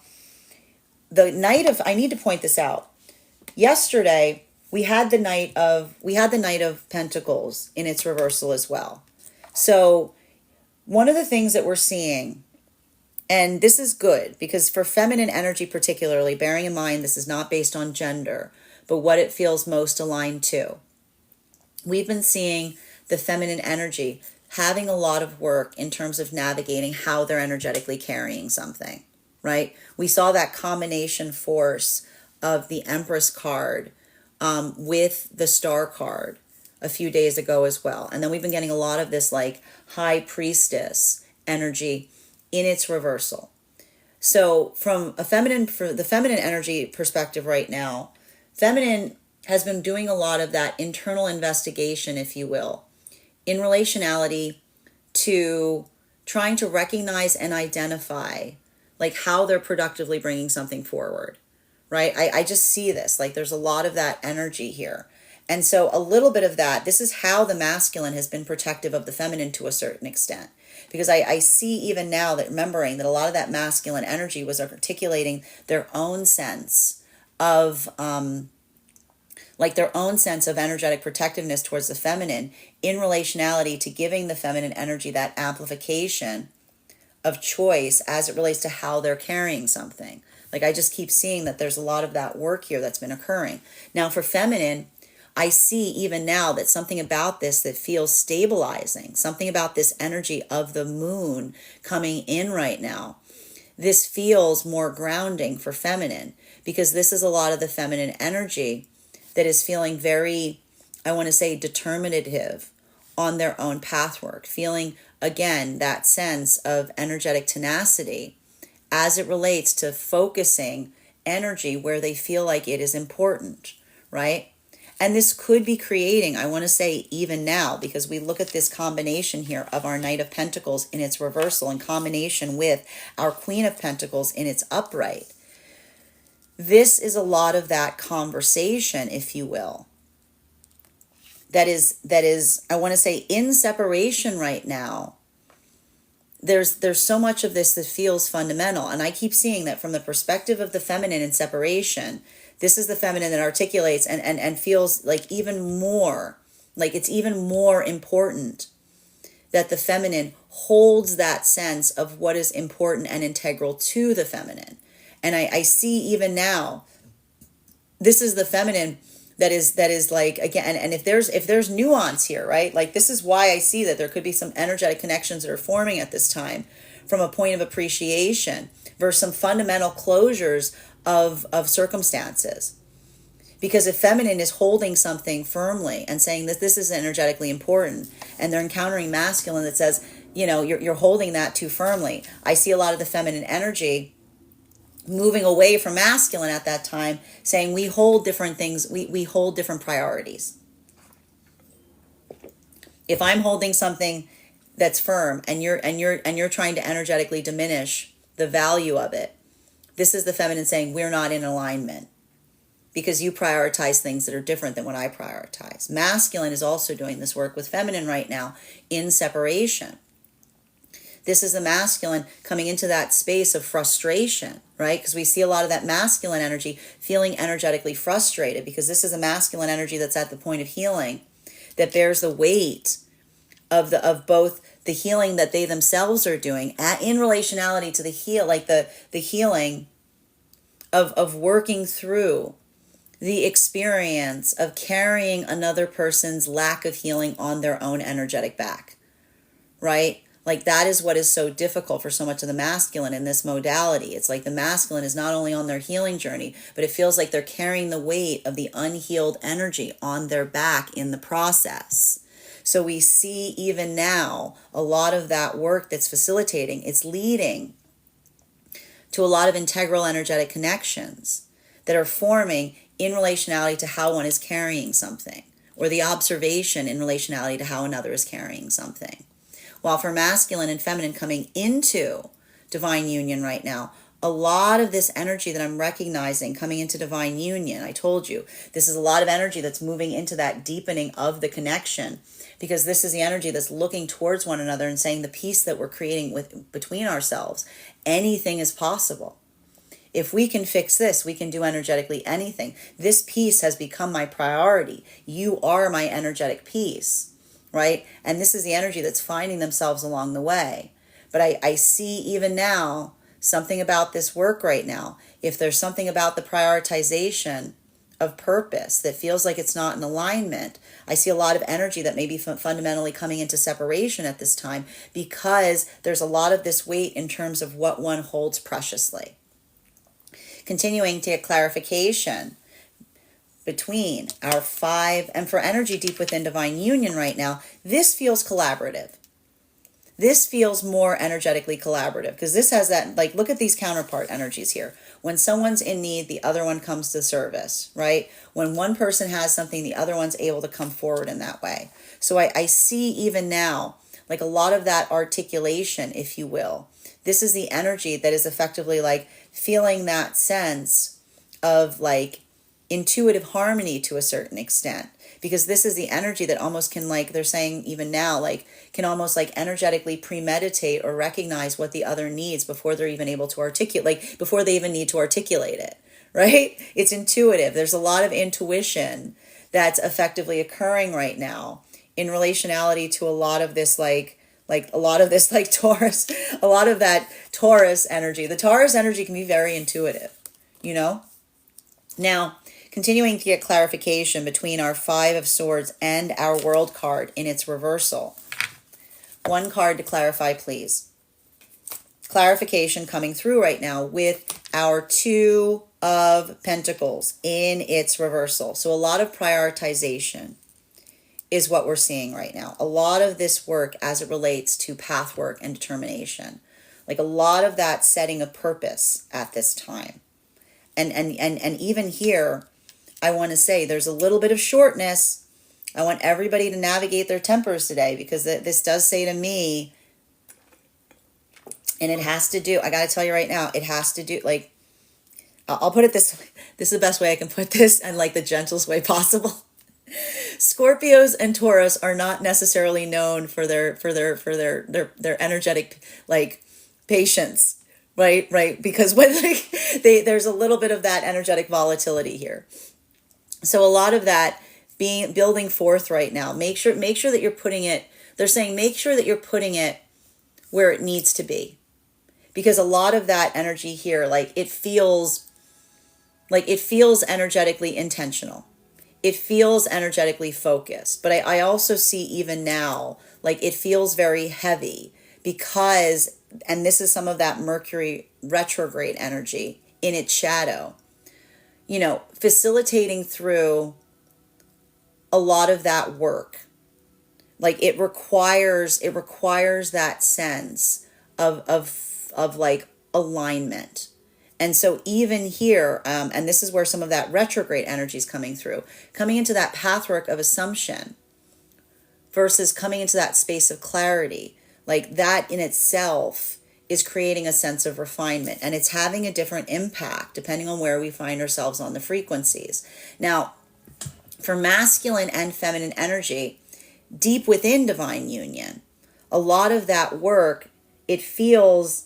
I need to point this out. Yesterday, we had the Knight of Pentacles in its reversal as well. So one of the things that we're seeing, and this is good because for feminine energy particularly, bearing in mind this is not based on gender, but what it feels most aligned to. We've been seeing the feminine energy having a lot of work in terms of navigating how they're energetically carrying something, right? We saw that combination force of the Empress card with the Star card a few days ago as well. And then we've been getting a lot of this like High Priestess energy in its reversal. So for the feminine energy perspective right now, feminine has been doing a lot of that internal investigation, if you will, in relationality to trying to recognize and identify like how they're productively bringing something forward, right? I just see this, like there's a lot of that energy here. And so a little bit of that, this is how the masculine has been protective of the feminine to a certain extent. Because I see even now that remembering that a lot of that masculine energy was articulating their own sense of energetic protectiveness towards the feminine in relationality to giving the feminine energy that amplification of choice as it relates to how they're carrying something. Like I just keep seeing that there's a lot of that work here that's been occurring. Now for feminine, I see even now that something about this that feels stabilizing, something about this energy of the moon coming in right now. This feels more grounding for feminine because this is a lot of the feminine energy that is feeling very, I want to say, determinative on their own pathwork, feeling, again, that sense of energetic tenacity as it relates to focusing energy where they feel like it is important, right? And this could be creating, I want to say even now, because we look at this combination here of our Knight of Pentacles in its reversal in combination with our Queen of Pentacles in its upright. This is a lot of that conversation, if you will, that is, I want to say, in separation right now. There's so much of this that feels fundamental. And I keep seeing that from the perspective of the feminine in separation. This is the feminine that articulates and feels like even more, like it's even more important that the feminine holds that sense of what is important and integral to the feminine. And I see even now, this is the feminine that is like, again, and if there's nuance here, right? Like this is why I see that there could be some energetic connections that are forming at this time from a point of appreciation versus some fundamental closures of circumstances. Because if feminine is holding something firmly and saying that this is energetically important, and they're encountering masculine that says, you know, you're holding that too firmly. I see a lot of the feminine energy moving away from masculine at that time, saying we hold different things, we hold different priorities. If I'm holding something that's firm and you're trying to energetically diminish the value of it, this is the feminine saying we're not in alignment because you prioritize things that are different than what I prioritize. Masculine is also doing this work with feminine right now in separation. This is the masculine coming into that space of frustration, right? Because we see a lot of that masculine energy feeling energetically frustrated because this is a masculine energy that's at the point of healing that bears the weight of both the healing that they themselves are doing in relationality to the healing of working through the experience of carrying another person's lack of healing on their own energetic back, right? Like that is what is so difficult for so much of the masculine in this modality. It's like the masculine is not only on their healing journey, but it feels like they're carrying the weight of the unhealed energy on their back in the process. So we see even now a lot of that work that's facilitating, it's leading to a lot of integral energetic connections that are forming in relationality to how one is carrying something, or the observation in relationality to how another is carrying something. While for masculine and feminine coming into divine union right now, a lot of this energy that I'm recognizing coming into divine union, I told you, this is a lot of energy that's moving into that deepening of the connection, because this is the energy that's looking towards one another and saying the peace that we're creating between ourselves, anything is possible. If we can fix this, we can do energetically anything. This peace has become my priority. You are my energetic peace, right? And this is the energy that's finding themselves along the way. But I see even now something about this work right now. If there's something about the prioritization of purpose that feels like it's not in alignment, I see a lot of energy that may be fundamentally coming into separation at this time, because there's a lot of this weight in terms of what one holds preciously. Continuing to get clarification between our 5, and for energy deep within divine union right now, this feels collaborative. This feels more energetically collaborative, because this has that, like, look at these counterpart energies here. When someone's in need, the other one comes to service, right? When one person has something, the other one's able to come forward in that way. So I see even now, like, a lot of that articulation, if you will. This is the energy that is effectively like feeling that sense of like intuitive harmony to a certain extent, because this is the energy that almost can, like they're saying even now, like can almost like energetically premeditate or recognize what the other needs before they're even able to articulate, like before they even need to articulate it, right? It's intuitive. There's a lot of intuition that's effectively occurring right now in relationality to a lot of this like a lot of this like Taurus, a lot of that Taurus energy. The Taurus energy can be very intuitive, you know? Now, continuing to get clarification between our 5 of Swords and our World card in its reversal. One card to clarify, please. Clarification coming through right now with our 2 of Pentacles in its reversal. So a lot of prioritization is what we're seeing right now. A lot of this work as it relates to path work and determination. Like a lot of that setting of purpose at this time. And even here, I want to say there's a little bit of shortness. I want everybody to navigate their tempers today, because this does say to me, and it has to do, I got to tell you right now, it has to do, like, I'll put it this way. This is the best way I can put this, and like the gentlest way possible. Scorpios and Taurus are not necessarily known for their energetic like patience, right? Because when there's a little bit of that energetic volatility here. So a lot of that building forth right now. Make sure that you're putting it. They're saying make sure that you're putting it where it needs to be, because a lot of that energy here, like it feels energetically intentional. It feels energetically focused, but I also see even now, like it feels very heavy because, and this is some of that Mercury retrograde energy in its shadow, you know, facilitating through a lot of that work. Like it requires that sense of like alignment. And so even here, and this is where some of that retrograde energy is coming through, coming into that pathwork of assumption versus coming into that space of clarity, like that in itself is creating a sense of refinement, and it's having a different impact depending on where we find ourselves on the frequencies. Now, for masculine and feminine energy, deep within divine union, a lot of that work, it feels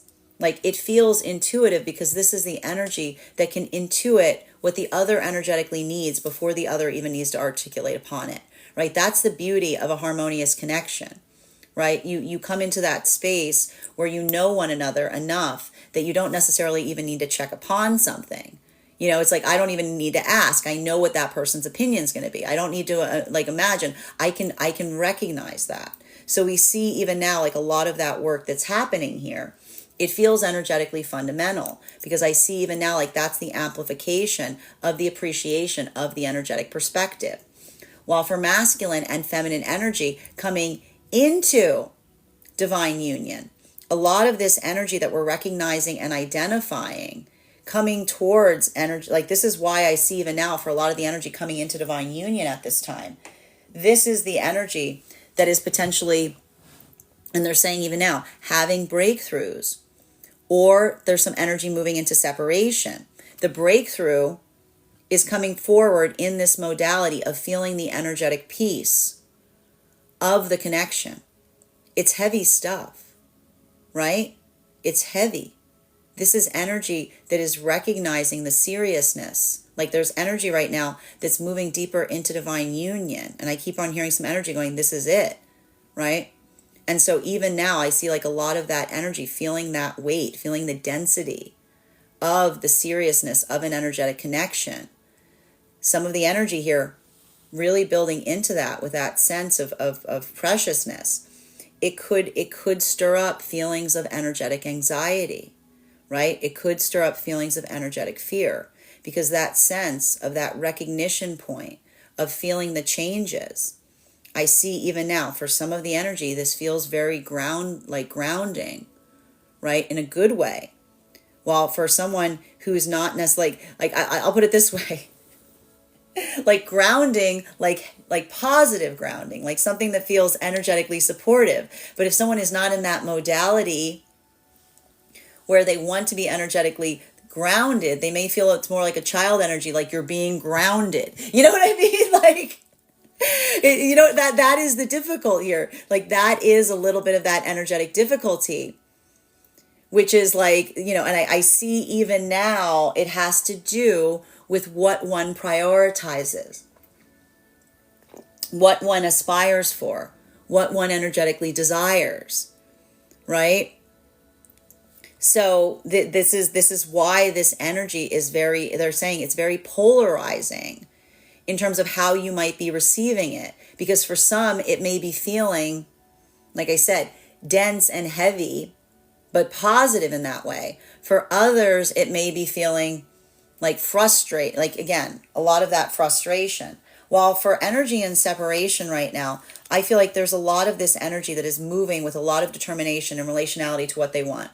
intuitive, because this is the energy that can intuit what the other energetically needs before the other even needs to articulate upon it, right? That's the beauty of a harmonious connection, right? You come into that space where you know one another enough that you don't necessarily even need to check upon something. You know, it's like, I don't even need to ask. I know what that person's opinion is going to be. I don't need to imagine. I can recognize that. So we see even now, like a lot of that work that's happening here, it feels energetically fundamental, because I see even now, like that's the amplification of the appreciation of the energetic perspective. While for masculine and feminine energy coming into divine union, a lot of this energy that we're recognizing and identifying coming towards energy, like this is why I see even now for a lot of the energy coming into divine union at this time, this is the energy that is potentially, and they're saying even now, having breakthroughs, or there's some energy moving into separation. The breakthrough is coming forward in this modality of feeling the energetic peace of the connection. It's heavy stuff, right? It's heavy. This is energy that is recognizing the seriousness. Like there's energy right now that's moving deeper into divine union. And I keep on hearing some energy going, this is it, right? And so even now I see like a lot of that energy, feeling that weight, feeling the density of the seriousness of an energetic connection. Some of the energy here really building into that with that sense of preciousness. It could stir up feelings of energetic anxiety, right? It could stir up feelings of energetic fear, because that sense of that recognition point of feeling the changes. I see even now for some of the energy, this feels very grounding, right? In a good way. While for someone who's not necessarily, I'll put it this way, like grounding, like positive grounding, like something that feels energetically supportive. But if someone is not in that modality where they want to be energetically grounded, they may feel it's more like a child energy, like you're being grounded. You know what I mean? Like, that is the difficult here. Like that is a little bit of that energetic difficulty, which is like, and I see even now it has to do with what one prioritizes, what one aspires for, what one energetically desires, right? So this is why this energy is they're saying it's very polarizing in terms of how you might be receiving it. Because for some, it may be feeling, like I said, dense and heavy, but positive in that way. For others, it may be feeling like frustrate, like again, a lot of that frustration. While for energy and separation right now, I feel like there's a lot of this energy that is moving with a lot of determination and relationality to what they want.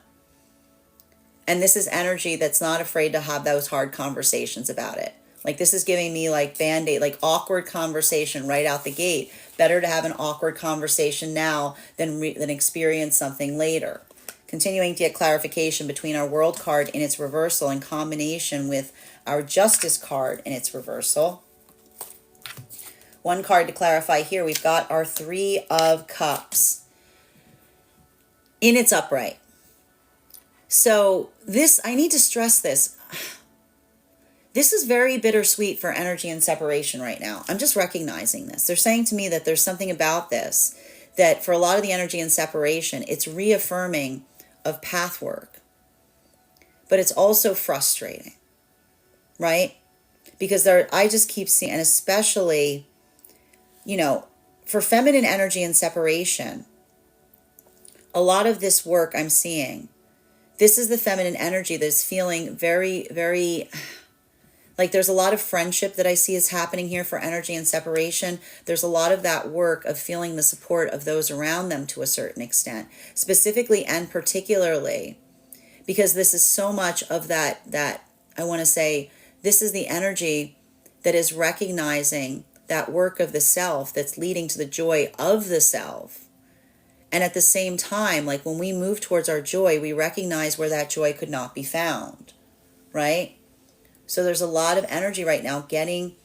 And this is energy that's not afraid to have those hard conversations about it. Like this is giving me like Band-Aid, like awkward conversation right out the gate. Better to have an awkward conversation now than experience something later. Continuing to get clarification between our World card in its reversal in combination with our Justice card in its reversal. One card to clarify here, we've got our Three of Cups in its upright. So this, I need to stress this. This is very bittersweet for energy and separation right now. I'm just recognizing this. They're saying to me that there's something about this, that for a lot of the energy and separation, it's reaffirming of path work. But it's also frustrating, right? Because I just keep seeing, and especially, for feminine energy and separation, a lot of this work I'm seeing, this is the feminine energy that's feeling very, very, like there's a lot of friendship that I see is happening here for energy and separation. There's a lot of that work of feeling the support of those around them to a certain extent, specifically and particularly, because this is so much of that I want to say, this is the energy that is recognizing that work of the self that's leading to the joy of the self. And at the same time, like when we move towards our joy, we recognize where that joy could not be found, right? So there's a lot of energy right now getting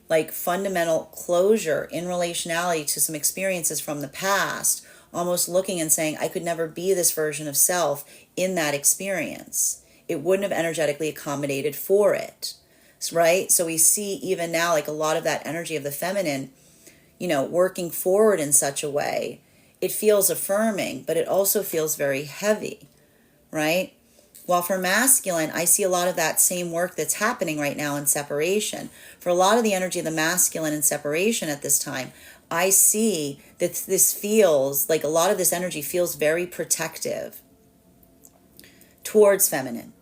like fundamental closure in relationality to some experiences from the past, almost looking and saying, I could never be this version of self in that experience. It wouldn't have energetically accommodated for it, right? So we see even now like a lot of that energy of the feminine, working forward in such a way. It feels affirming, but it also feels very heavy, right? While for masculine, I see a lot of that same work that's happening right now in separation. For a lot of the energy of the masculine in separation at this time, I see that this feels like a lot of this energy feels very protective towards feminine.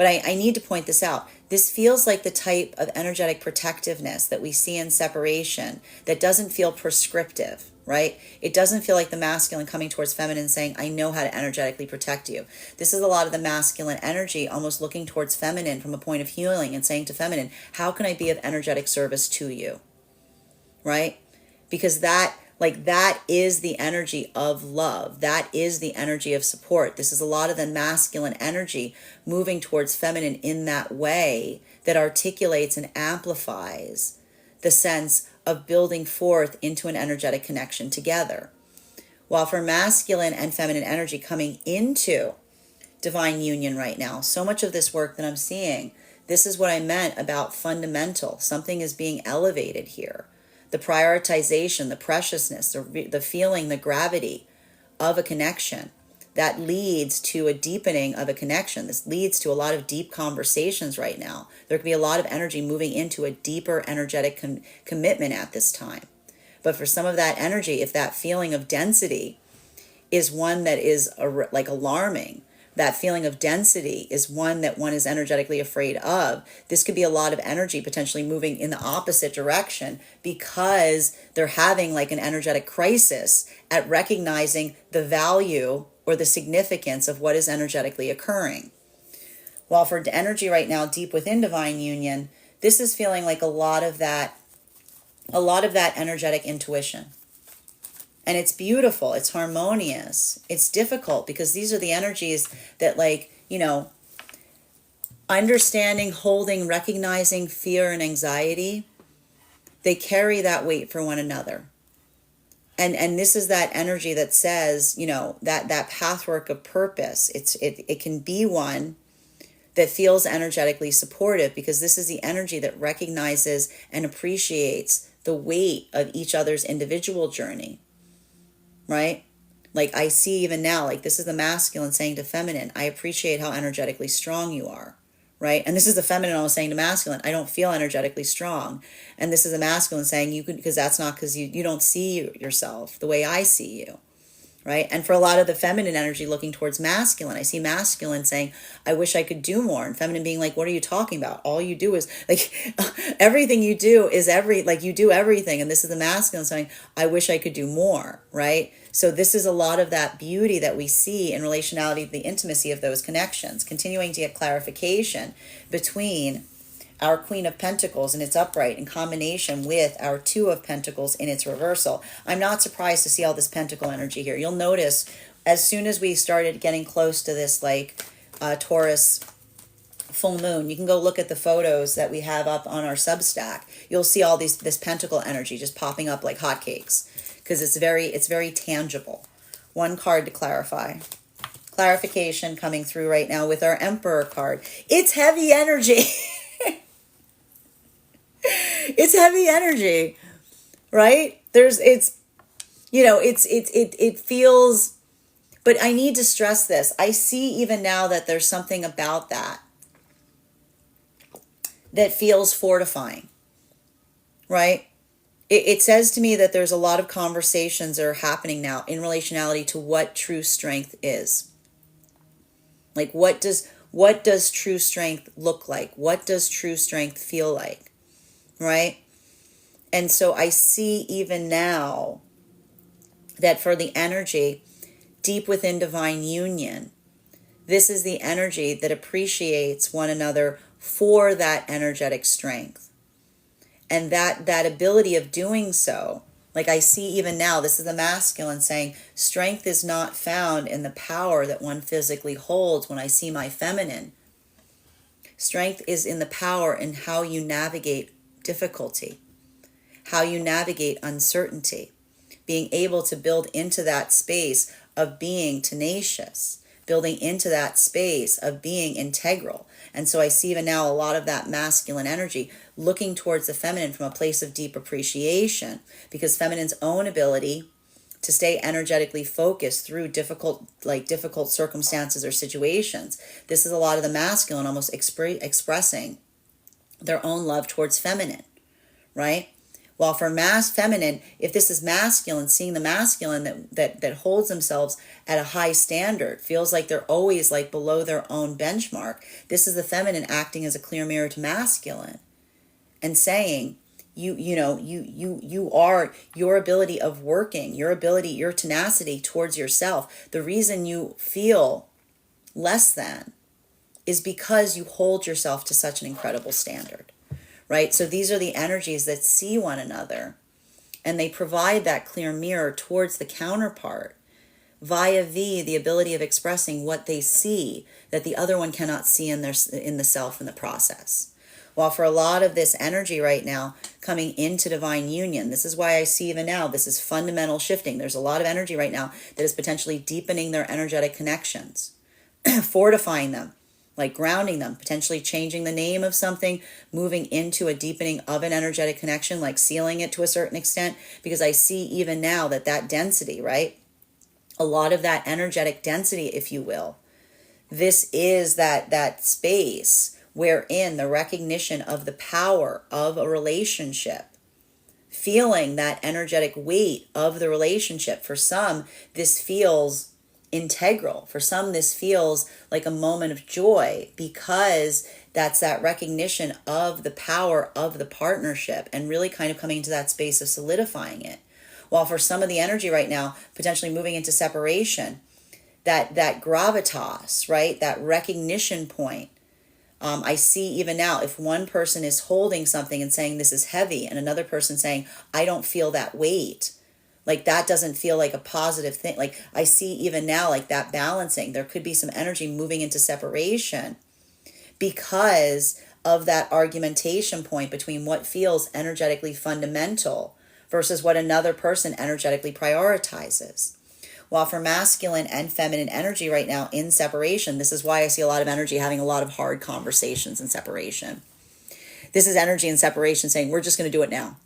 But I need to point this out. This feels like the type of energetic protectiveness that we see in separation that doesn't feel prescriptive, right? It doesn't feel like the masculine coming towards feminine saying, I know how to energetically protect you. This is a lot of the masculine energy almost looking towards feminine from a point of healing and saying to feminine, how can I be of energetic service to you? Right? Because that is the energy of love. That is the energy of support. This is a lot of the masculine energy moving towards feminine in that way that articulates and amplifies the sense of building forth into an energetic connection together. While for masculine and feminine energy coming into divine union right now, so much of this work that I'm seeing, this is what I meant about fundamental. Something is being elevated here. The prioritization, the preciousness, the feeling, the gravity of a connection that leads to a deepening of a connection. This leads to a lot of deep conversations right now. There could be a lot of energy moving into a deeper energetic commitment at this time. But for some of that energy, if that feeling of density is one that is like alarming, that feeling of density is one that one is energetically afraid of, this could be a lot of energy potentially moving in the opposite direction because they're having like an energetic crisis at recognizing the value or the significance of what is energetically occurring. While for energy right now, deep within divine union, this is feeling like a lot of that energetic intuition. And it's beautiful, it's harmonious, it's difficult because these are the energies that understanding, holding, recognizing fear and anxiety, they carry that weight for one another. And this is that energy that says, that pathwork of purpose. It can be one that feels energetically supportive because this is the energy that recognizes and appreciates the weight of each other's individual journey. Right? Like I see even now, like this is the masculine saying to feminine, I appreciate how energetically strong you are. Right? And this is the feminine almost saying to masculine, I don't feel energetically strong. And this is the masculine saying you could, because that's not because you don't see yourself the way I see you. Right? And for a lot of the feminine energy looking towards masculine, I see masculine saying, I wish I could do more. And feminine being like, what are you talking about? All you do is like, everything you do is you do everything. And this is the masculine saying, I wish I could do more. Right? So this is a lot of that beauty that we see in relationality to the intimacy of those connections, continuing to get clarification between our Queen of Pentacles in its upright in combination with our Two of Pentacles in its reversal. I'm not surprised to see all this pentacle energy here. You'll notice as soon as we started getting close to this Taurus full moon, you can go look at the photos that we have up on our Substack. You'll see all this pentacle energy just popping up like hotcakes because it's very tangible. One card to clarify. Clarification coming through right now with our Emperor card. It's heavy energy. It's heavy energy, right? It feels, but I need to stress this. I see even now that there's something about that feels fortifying, right? It says to me that there's a lot of conversations that are happening now in relationality to what true strength is. Like what does true strength look like? What does true strength feel like? Right? And so I see even now that for the energy deep within divine union, this is the energy that appreciates one another for that energetic strength. And that ability of doing so, like I see even now, this is the masculine saying, strength is not found in the power that one physically holds when I see my feminine. Strength is in the power in how you navigate difficulty, how you navigate uncertainty, being able to build into that space of being tenacious, building into that space of being integral. And so I see even now a lot of that masculine energy looking towards the feminine from a place of deep appreciation, because feminine's own ability to stay energetically focused through difficult circumstances or situations. This is a lot of the masculine almost expressing their own love towards feminine, right? While for feminine, if this is masculine, seeing the masculine that holds themselves at a high standard, feels like they're always like below their own benchmark. This is the feminine acting as a clear mirror to masculine and saying, you are your ability of working, your ability, your tenacity towards yourself. The reason you feel less than is because you hold yourself to such an incredible standard, right? So these are the energies that see one another, and they provide that clear mirror towards the counterpart via the ability of expressing what they see that the other one cannot see in the self in the process. While for a lot of this energy right now coming into divine union, this is why I see even now, this is fundamental shifting. There's a lot of energy right now that is potentially deepening their energetic connections, fortifying them, like grounding them, potentially changing the name of something, moving into a deepening of an energetic connection, like sealing it to a certain extent, because I see even now that density, right? A lot of that energetic density, if you will, this is that space wherein the recognition of the power of a relationship, feeling that energetic weight of the relationship. For some, this feels integral. For some, this feels like a moment of joy, because that's that recognition of the power of the partnership and really kind of coming into that space of solidifying it. While for some of the energy right now, potentially moving into separation, that gravitas, right? That recognition point. I see even now, if one person is holding something and saying this is heavy, and another person saying, I don't feel that weight, like that doesn't feel like a positive thing. Like I see even now, like that balancing, there could be some energy moving into separation because of that argumentation point between what feels energetically fundamental versus what another person energetically prioritizes. While for masculine and feminine energy right now in separation, this is why I see a lot of energy having a lot of hard conversations in separation. This is energy in separation saying, we're just going to do it now.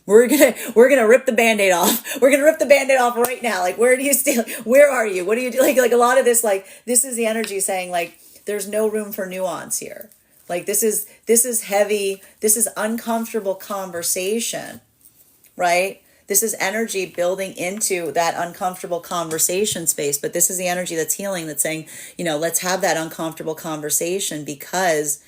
We're gonna rip the Band-Aid off. We're gonna rip the Band-Aid off right now. Like, where do you stay? Where are you? What do you do? Like a lot of this, like, this is the energy saying, like, there's no room for nuance here. Like, this is heavy. This is uncomfortable conversation, right? This is energy building into that uncomfortable conversation space. But this is the energy that's healing, that's saying, let's have that uncomfortable conversation, because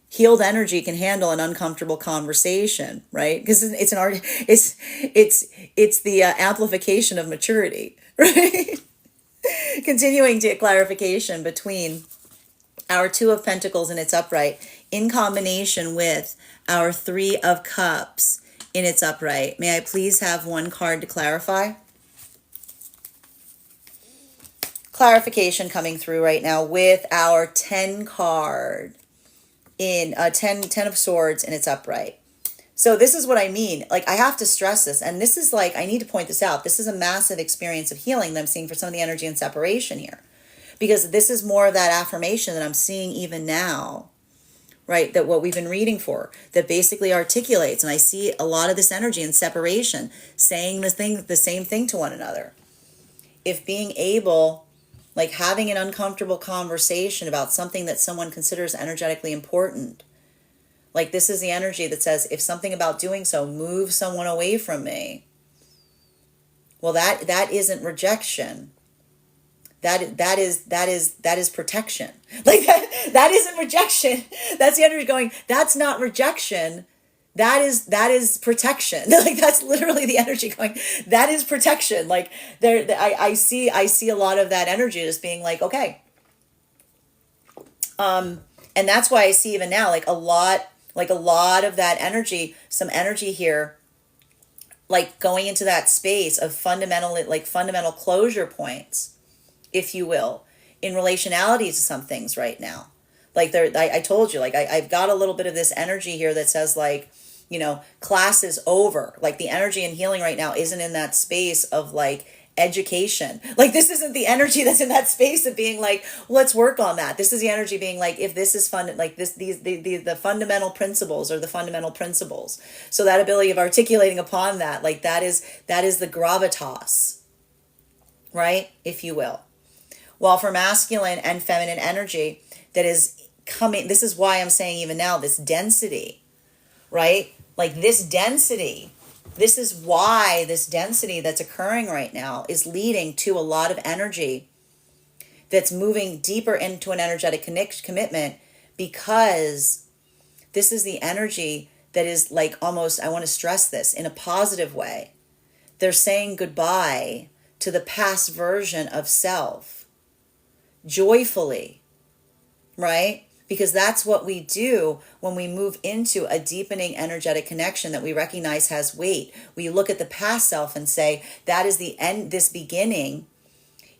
healed energy can handle an uncomfortable conversation, right? Because it's an art. It's the amplification of maturity, right? Continuing to clarification between our Two of Pentacles in its upright in combination with our Three of Cups in its upright. May I please have one card to clarify? Clarification coming through right now with our 10 card in 10 of Swords in its upright. So this is what I mean. Like, I have to stress this, and this is like, I need to point this out. This is a massive experience of healing that I'm seeing for some of the energy and separation here, because this is more of that affirmation that I'm seeing even now, right? That what we've been reading for, that basically articulates, and I see a lot of this energy in separation saying the same thing to one another. If being able, like having an uncomfortable conversation about something that someone considers energetically important, like this is the energy that says, if something about doing so moves someone away from me, well, that isn't rejection. That is protection. Like that isn't rejection. That's the energy going, that's not rejection. That is protection. Like that's literally the energy going, that is protection. Like I see a lot of that energy just being like, okay. And that's why I see even now, like a lot of that energy, some energy here, like going into that space of fundamental closure points, if you will, in relationality to some things right now. Like I told you, like I've got a little bit of this energy here that says like, class is over. Like the energy and healing right now isn't in that space of like education. Like this isn't the energy that's in that space of being like, let's work on that. This is the energy being like, if this is fun, like the fundamental principles or the fundamental principles. So that ability of articulating upon that, like that is the gravitas, right? If you will. While for masculine and feminine energy that is coming, this is why I'm saying even now, this density, right? Like this density This is why this density that's occurring right now is leading to a lot of energy that's moving deeper into an energetic commitment, because this is the energy that is like almost, I want to stress this in a positive way. They're saying goodbye to the past version of self joyfully, right? Because that's what we do when we move into a deepening energetic connection that we recognize has weight. We look at the past self and say, that is the end, this beginning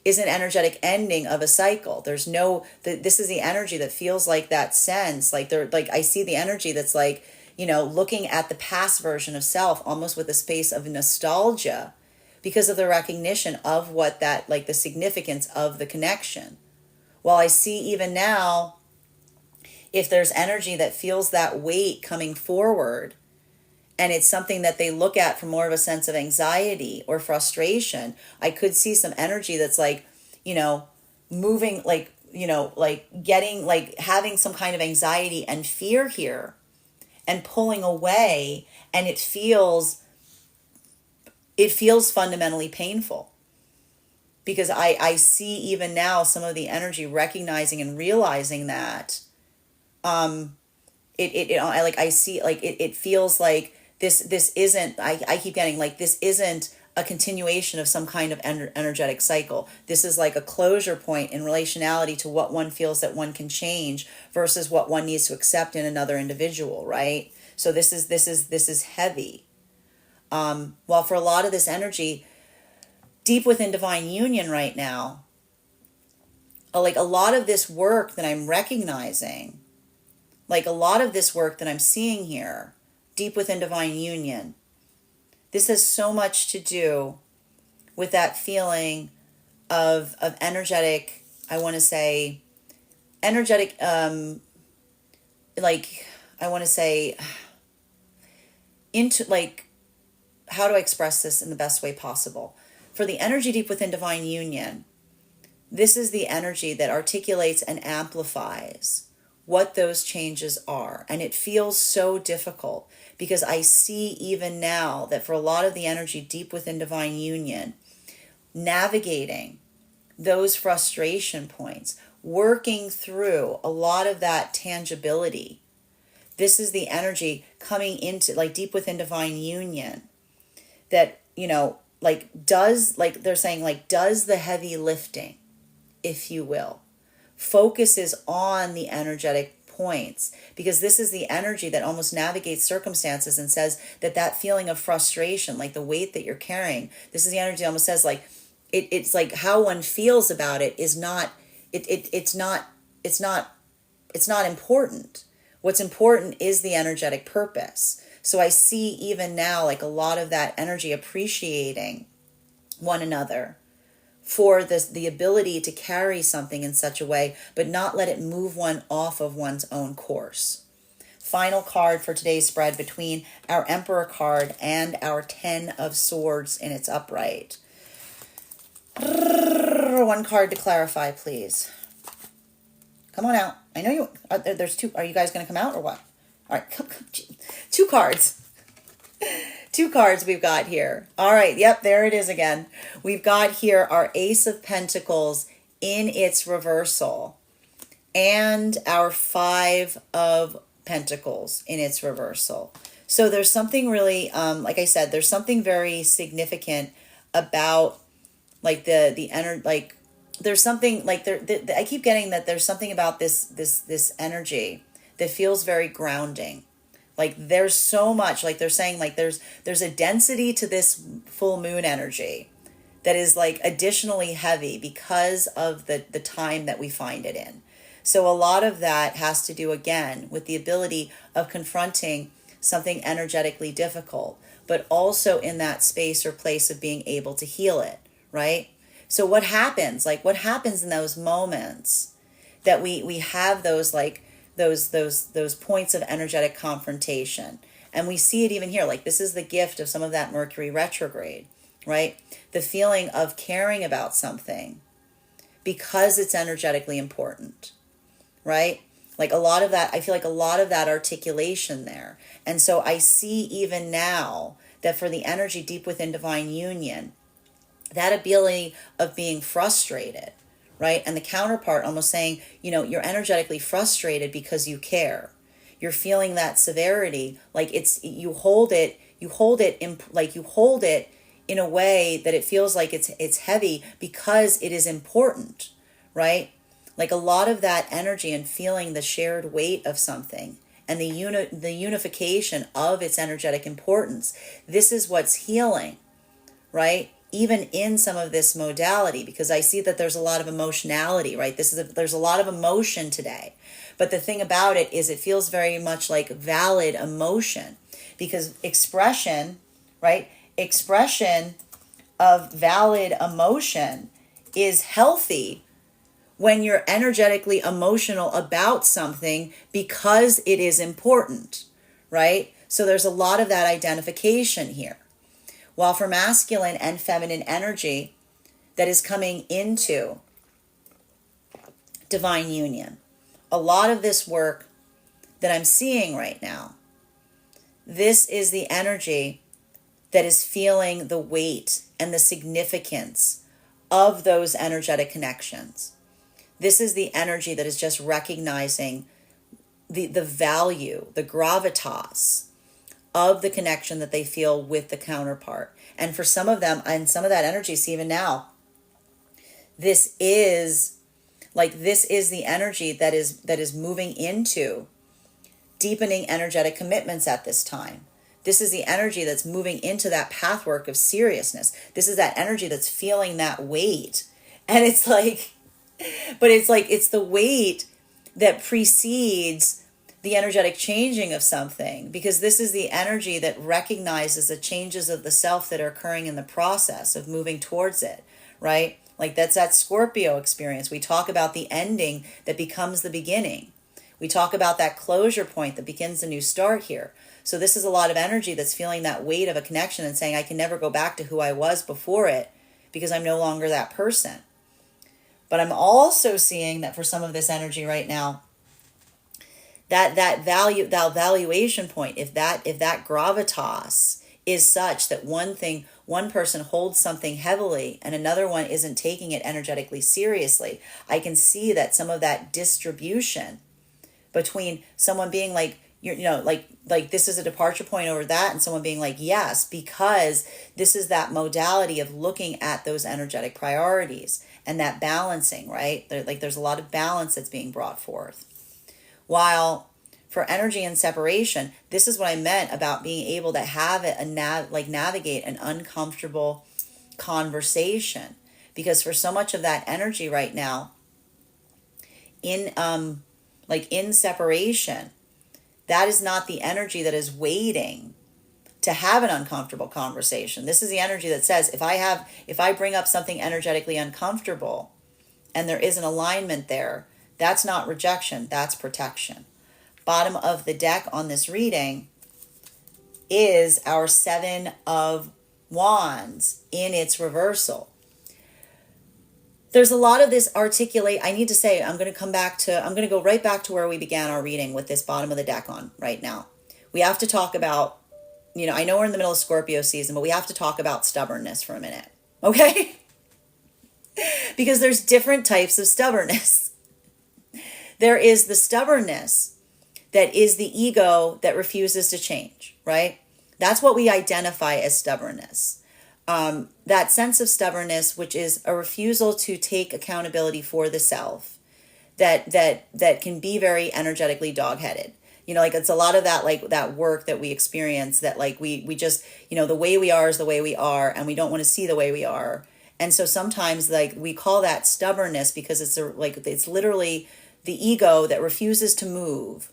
is an energetic ending of a cycle. There's no, this is the energy that feels like that sense. Like I see the energy that's like, looking at the past version of self almost with a space of nostalgia because of the recognition of what that, like the significance of the connection. While I see even now, if there's energy that feels that weight coming forward, and it's something that they look at from more of a sense of anxiety or frustration, I could see some energy that's like, moving, like, like getting, like having some kind of anxiety and fear here and pulling away. And it feels fundamentally painful, because I see even now some of the energy recognizing and realizing that I see, like it feels like this isn't, I keep getting like, this isn't a continuation of some kind of energetic cycle. This is like a closure point in relationality to what one feels that one can change versus what one needs to accept in another individual, right? So this is heavy. While for a lot of this energy deep within divine union right now, like a lot of this work that I'm recognizing, like a lot of this work that I'm seeing here, deep within divine union, this has so much to do with that feeling of energetic, I want to say, energetic, like, I want to say, into, like, how do I express this in the best way possible? For the energy deep within divine union, this is the energy that articulates and amplifies what those changes are. And it feels so difficult because I see even now that for a lot of the energy deep within divine union, navigating those frustration points, working through a lot of that tangibility, this is the energy coming into, like, deep within divine union that, like does, like they're saying, like does the heavy lifting, if you will, focuses on the energetic points, because this is the energy that almost navigates circumstances and says that feeling of frustration, like the weight that you're carrying, this is the energy that almost says like it's like how one feels about it is not, it's not important. What's important is the energetic purpose. So I see even now like a lot of that energy appreciating one another for this, the ability to carry something in such a way, but not let it move one off of one's own course. Final card for today's spread between our Emperor card and our 10 of Swords in its upright. One card to clarify, please. Come on out. I know you, there's two. Are you guys going to come out or what? All right, come. Two cards. Two cards we've got here. All right, yep, there it is again. We've got here our Ace of Pentacles in its reversal and our Five of Pentacles in its reversal. So there's something really, like I said, there's something very significant about like the energy, like there's something like I keep getting that there's something about this energy that feels very grounding. Like there's so much, like they're saying, like there's a density to this full moon energy that is like additionally heavy because of the time that we find it in. So a lot of that has to do again with the ability of confronting something energetically difficult, but also in that space or place of being able to heal it, right? So what happens? Like what happens in those moments that we have those like those points of energetic confrontation? And we see it even here, like this is the gift of some of that Mercury retrograde, right? The feeling of caring about something because it's energetically important, right? Like a lot of that, I feel like a lot of that articulation there. And so I see even now that for the energy deep within divine union, that ability of being frustrated, right? And the counterpart almost saying, you're energetically frustrated because you care. You're feeling that severity, like you hold it in a way that it feels like it's heavy because it is important, right? Like a lot of that energy and feeling the shared weight of something and the unification of its energetic importance. This is what's healing, right? Even in some of this modality, because I see that there's a lot of emotionality, right? There's a lot of emotion today. But the thing about it is it feels very much like valid emotion, because expression, right? Expression of valid emotion is healthy when you're energetically emotional about something because it is important, right? So there's a lot of that identification here. While for masculine and feminine energy that is coming into divine union, a lot of this work that I'm seeing right now, this is the energy that is feeling the weight and the significance of those energetic connections. This is the energy that is just recognizing the value, the gravitas of the connection that they feel with the counterpart. And for some of them, and some of that energy, see even now, this is the energy that is moving into deepening energetic commitments at this time. This is the energy that's moving into that pathwork of seriousness. This is that energy that's feeling that weight. And it's the weight that precedes the energetic changing of something, because this is the energy that recognizes the changes of the self that are occurring in the process of moving towards it, right? Like that's that Scorpio experience. We talk about the ending that becomes the beginning. We talk about that closure point that begins a new start here. So this is a lot of energy that's feeling that weight of a connection and saying, I can never go back to who I was before it because I'm no longer that person. But I'm also seeing that for some of this energy right now, that valuation point, if that gravitas is such that one person holds something heavily and another one isn't taking it energetically seriously, I can see that some of that distribution between someone being like, like this is a departure point over that, and someone being like, yes, because this is that modality of looking at those energetic priorities and that balancing, right? There's a lot of balance that's being brought forth. While for energy and separation, this is what I meant about being able to have it navigate an uncomfortable conversation, because for so much of that energy right now in separation, that is not the energy that is waiting to have an uncomfortable conversation. This is the energy that says, if I bring up something energetically uncomfortable and there is an alignment there, that's not rejection, that's protection. Bottom of the deck on this reading is our 7 of Wands in its reversal. There's a lot of this I need to say, I'm going to go right back to where we began our reading with this bottom of the deck on right now. We have to talk about, I know we're in the middle of Scorpio season, but we have to talk about stubbornness for a minute, okay? Because there's different types of stubbornness. There is the stubbornness that is the ego that refuses to change, right? That's what we identify as stubbornness. That sense of stubbornnness, which is a refusal to take accountability for the self, that can be very energetically dog-headed. It's a lot of that, that work that we experience, that we just, the way we are is the way we are, and we don't want to see the way we are. And so sometimes we call that stubbornness because it's literally the ego that refuses to move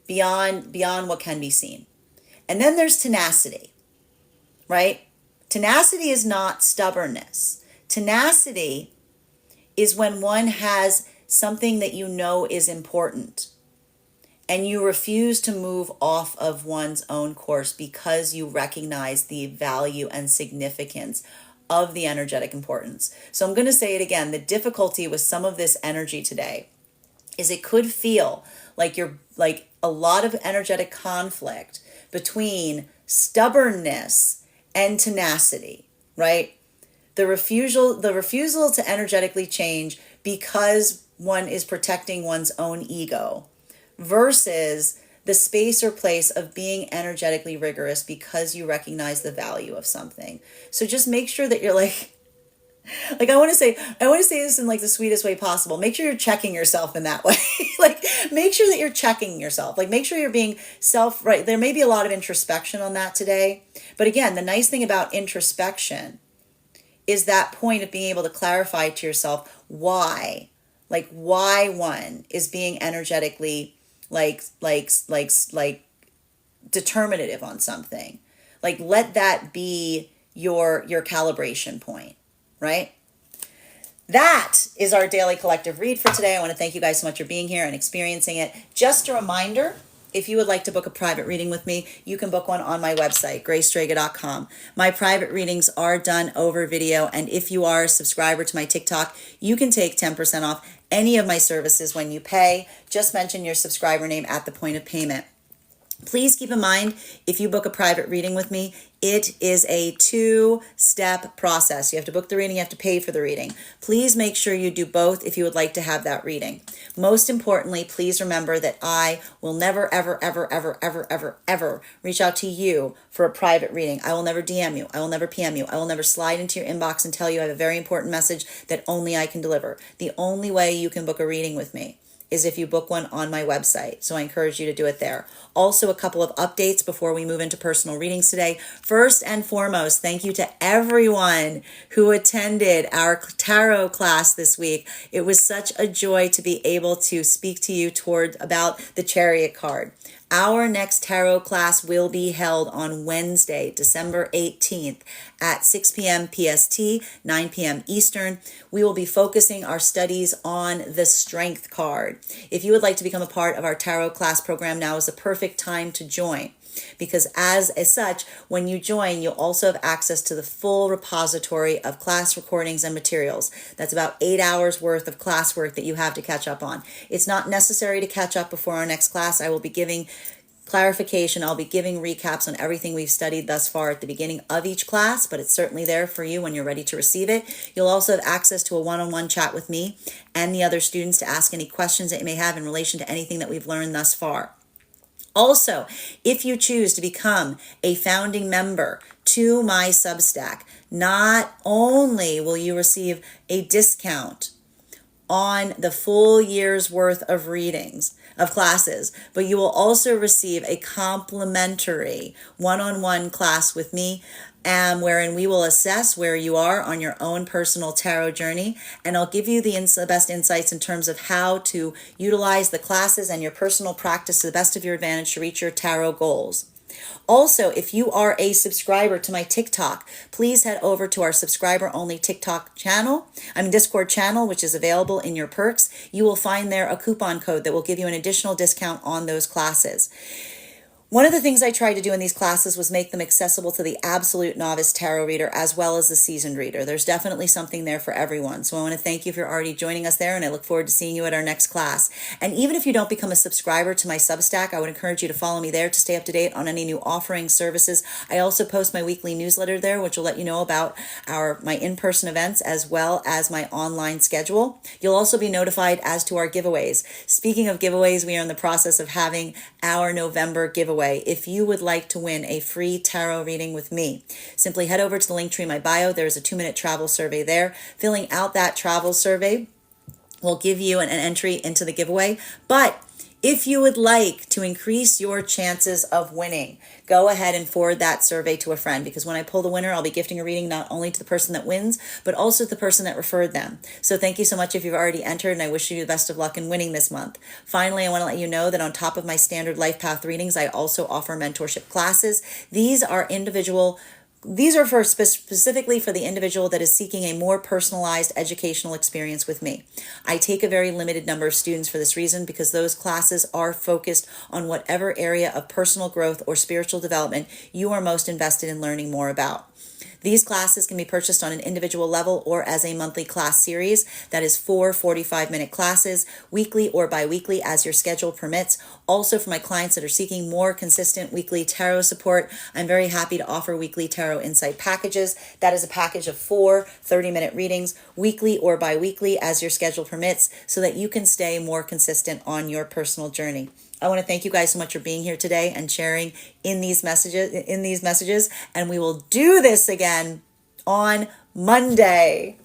beyond what can be seen. And then there's tenacity, right? Tenacity is not stubbornness. Tenacity is when one has something that is important and you refuse to move off of one's own course because you recognize the value and significance of the energetic importance. So I'm going to say it again. The difficulty with some of this energy today is it could feel like you're like a lot of energetic conflict between stubbornness, and tenacity, right? The refusal to energetically change because one is protecting one's own ego versus the space or place of being energetically rigorous because you recognize the value of something. So just make sure that you're like I want to say this in like the sweetest way possible. Make sure you're checking yourself in that way. Like make sure that you're checking yourself. Like make sure you're being right. There may be a lot of introspection on that today. But again, the nice thing about introspection is that point of being able to clarify to yourself why one is being energetically like determinative on something. Like let that be your calibration point, right? That is our daily collective read for today. I want to thank you guys so much for being here and experiencing it. Just a reminder, if you would like to book a private reading with me, you can book one on my website, gracestrega.com. My private readings are done over video, and if you are a subscriber to my TikTok, you can take 10% off any of my services when you pay. Just mention your subscriber name at the point of payment. Please keep in mind, if you book a private reading with me, it is a 2-step process. You have to book the reading, you have to pay for the reading. Please make sure you do both if you would like to have that reading. Most importantly, please remember that I will never, ever, ever, ever, ever, ever, ever reach out to you for a private reading. I will never DM you. I will never PM you. I will never slide into your inbox and tell you I have a very important message that only I can deliver. The only way you can book a reading with me is if you book one on my website. So I encourage you to do it there. Also, a couple of updates before we move into personal readings today. First and foremost, thank you to everyone who attended our tarot class this week. It was such a joy to be able to speak to you about the Chariot card. Our next tarot class will be held on Wednesday, December 18th at 6 p.m. PST, 9 p.m. Eastern. We will be focusing our studies on the Strength card. If you would like to become a part of our tarot class program, now is the perfect time to join. Because as such, when you join, you'll also have access to the full repository of class recordings and materials. That's about 8 hours worth of classwork that you have to catch up on. It's not necessary to catch up before our next class. I will be giving clarification. I'll be giving recaps on everything we've studied thus far at the beginning of each class, but it's certainly there for you when you're ready to receive it. You'll also have access to a one-on-one chat with me and the other students to ask any questions that you may have in relation to anything that we've learned thus far. Also, if you choose to become a founding member to my Substack, not only will you receive a discount on the full year's worth of readings, of classes, but you will also receive a complimentary one-on-one class with me, wherein we will assess where you are on your own personal tarot journey, and I'll give you the best insights in terms of how to utilize the classes and your personal practice to the best of your advantage to reach your tarot goals. Also, if you are a subscriber to my TikTok, please head over to our subscriber-only Discord channel, which is available in your perks. You will find there a coupon code that will give you an additional discount on those classes. One of the things I tried to do in these classes was make them accessible to the absolute novice tarot reader as well as the seasoned reader. There's definitely something there for everyone. So I want to thank you for already joining us there, and I look forward to seeing you at our next class. And even if you don't become a subscriber to my Substack, I would encourage you to follow me there to stay up to date on any new offerings, services. I also post my weekly newsletter there, which will let you know about my in-person events as well as my online schedule. You'll also be notified as to our giveaways. Speaking of giveaways, we are in the process of having our November giveaway. If you would like to win a free tarot reading with me, simply head over to the link tree in my bio. There's a 2-minute travel survey there. Filling out that travel survey will give you an entry into the giveaway. But if you would like to increase your chances of winning, go ahead and forward that survey to a friend, because when I pull the winner, I'll be gifting a reading not only to the person that wins, but also to the person that referred them. So thank you so much if you've already entered, and I wish you the best of luck in winning this month. Finally, I want to let you know that on top of my standard life path readings, I also offer mentorship classes. These are individual these are for specifically for the individual that is seeking a more personalized educational experience with me. I take a very limited number of students for this reason, because those classes are focused on whatever area of personal growth or spiritual development you are most invested in learning more about. These classes can be purchased on an individual level or as a monthly class series. That is 4 45-minute classes, weekly or bi-weekly as your schedule permits. Also, for my clients that are seeking more consistent weekly tarot support, I'm very happy to offer weekly tarot insight packages. That is a package of 4 30-minute readings, weekly or bi-weekly as your schedule permits, so that you can stay more consistent on your personal journey. I want to thank you guys so much for being here today and sharing in these messages, and we will do this again on Monday.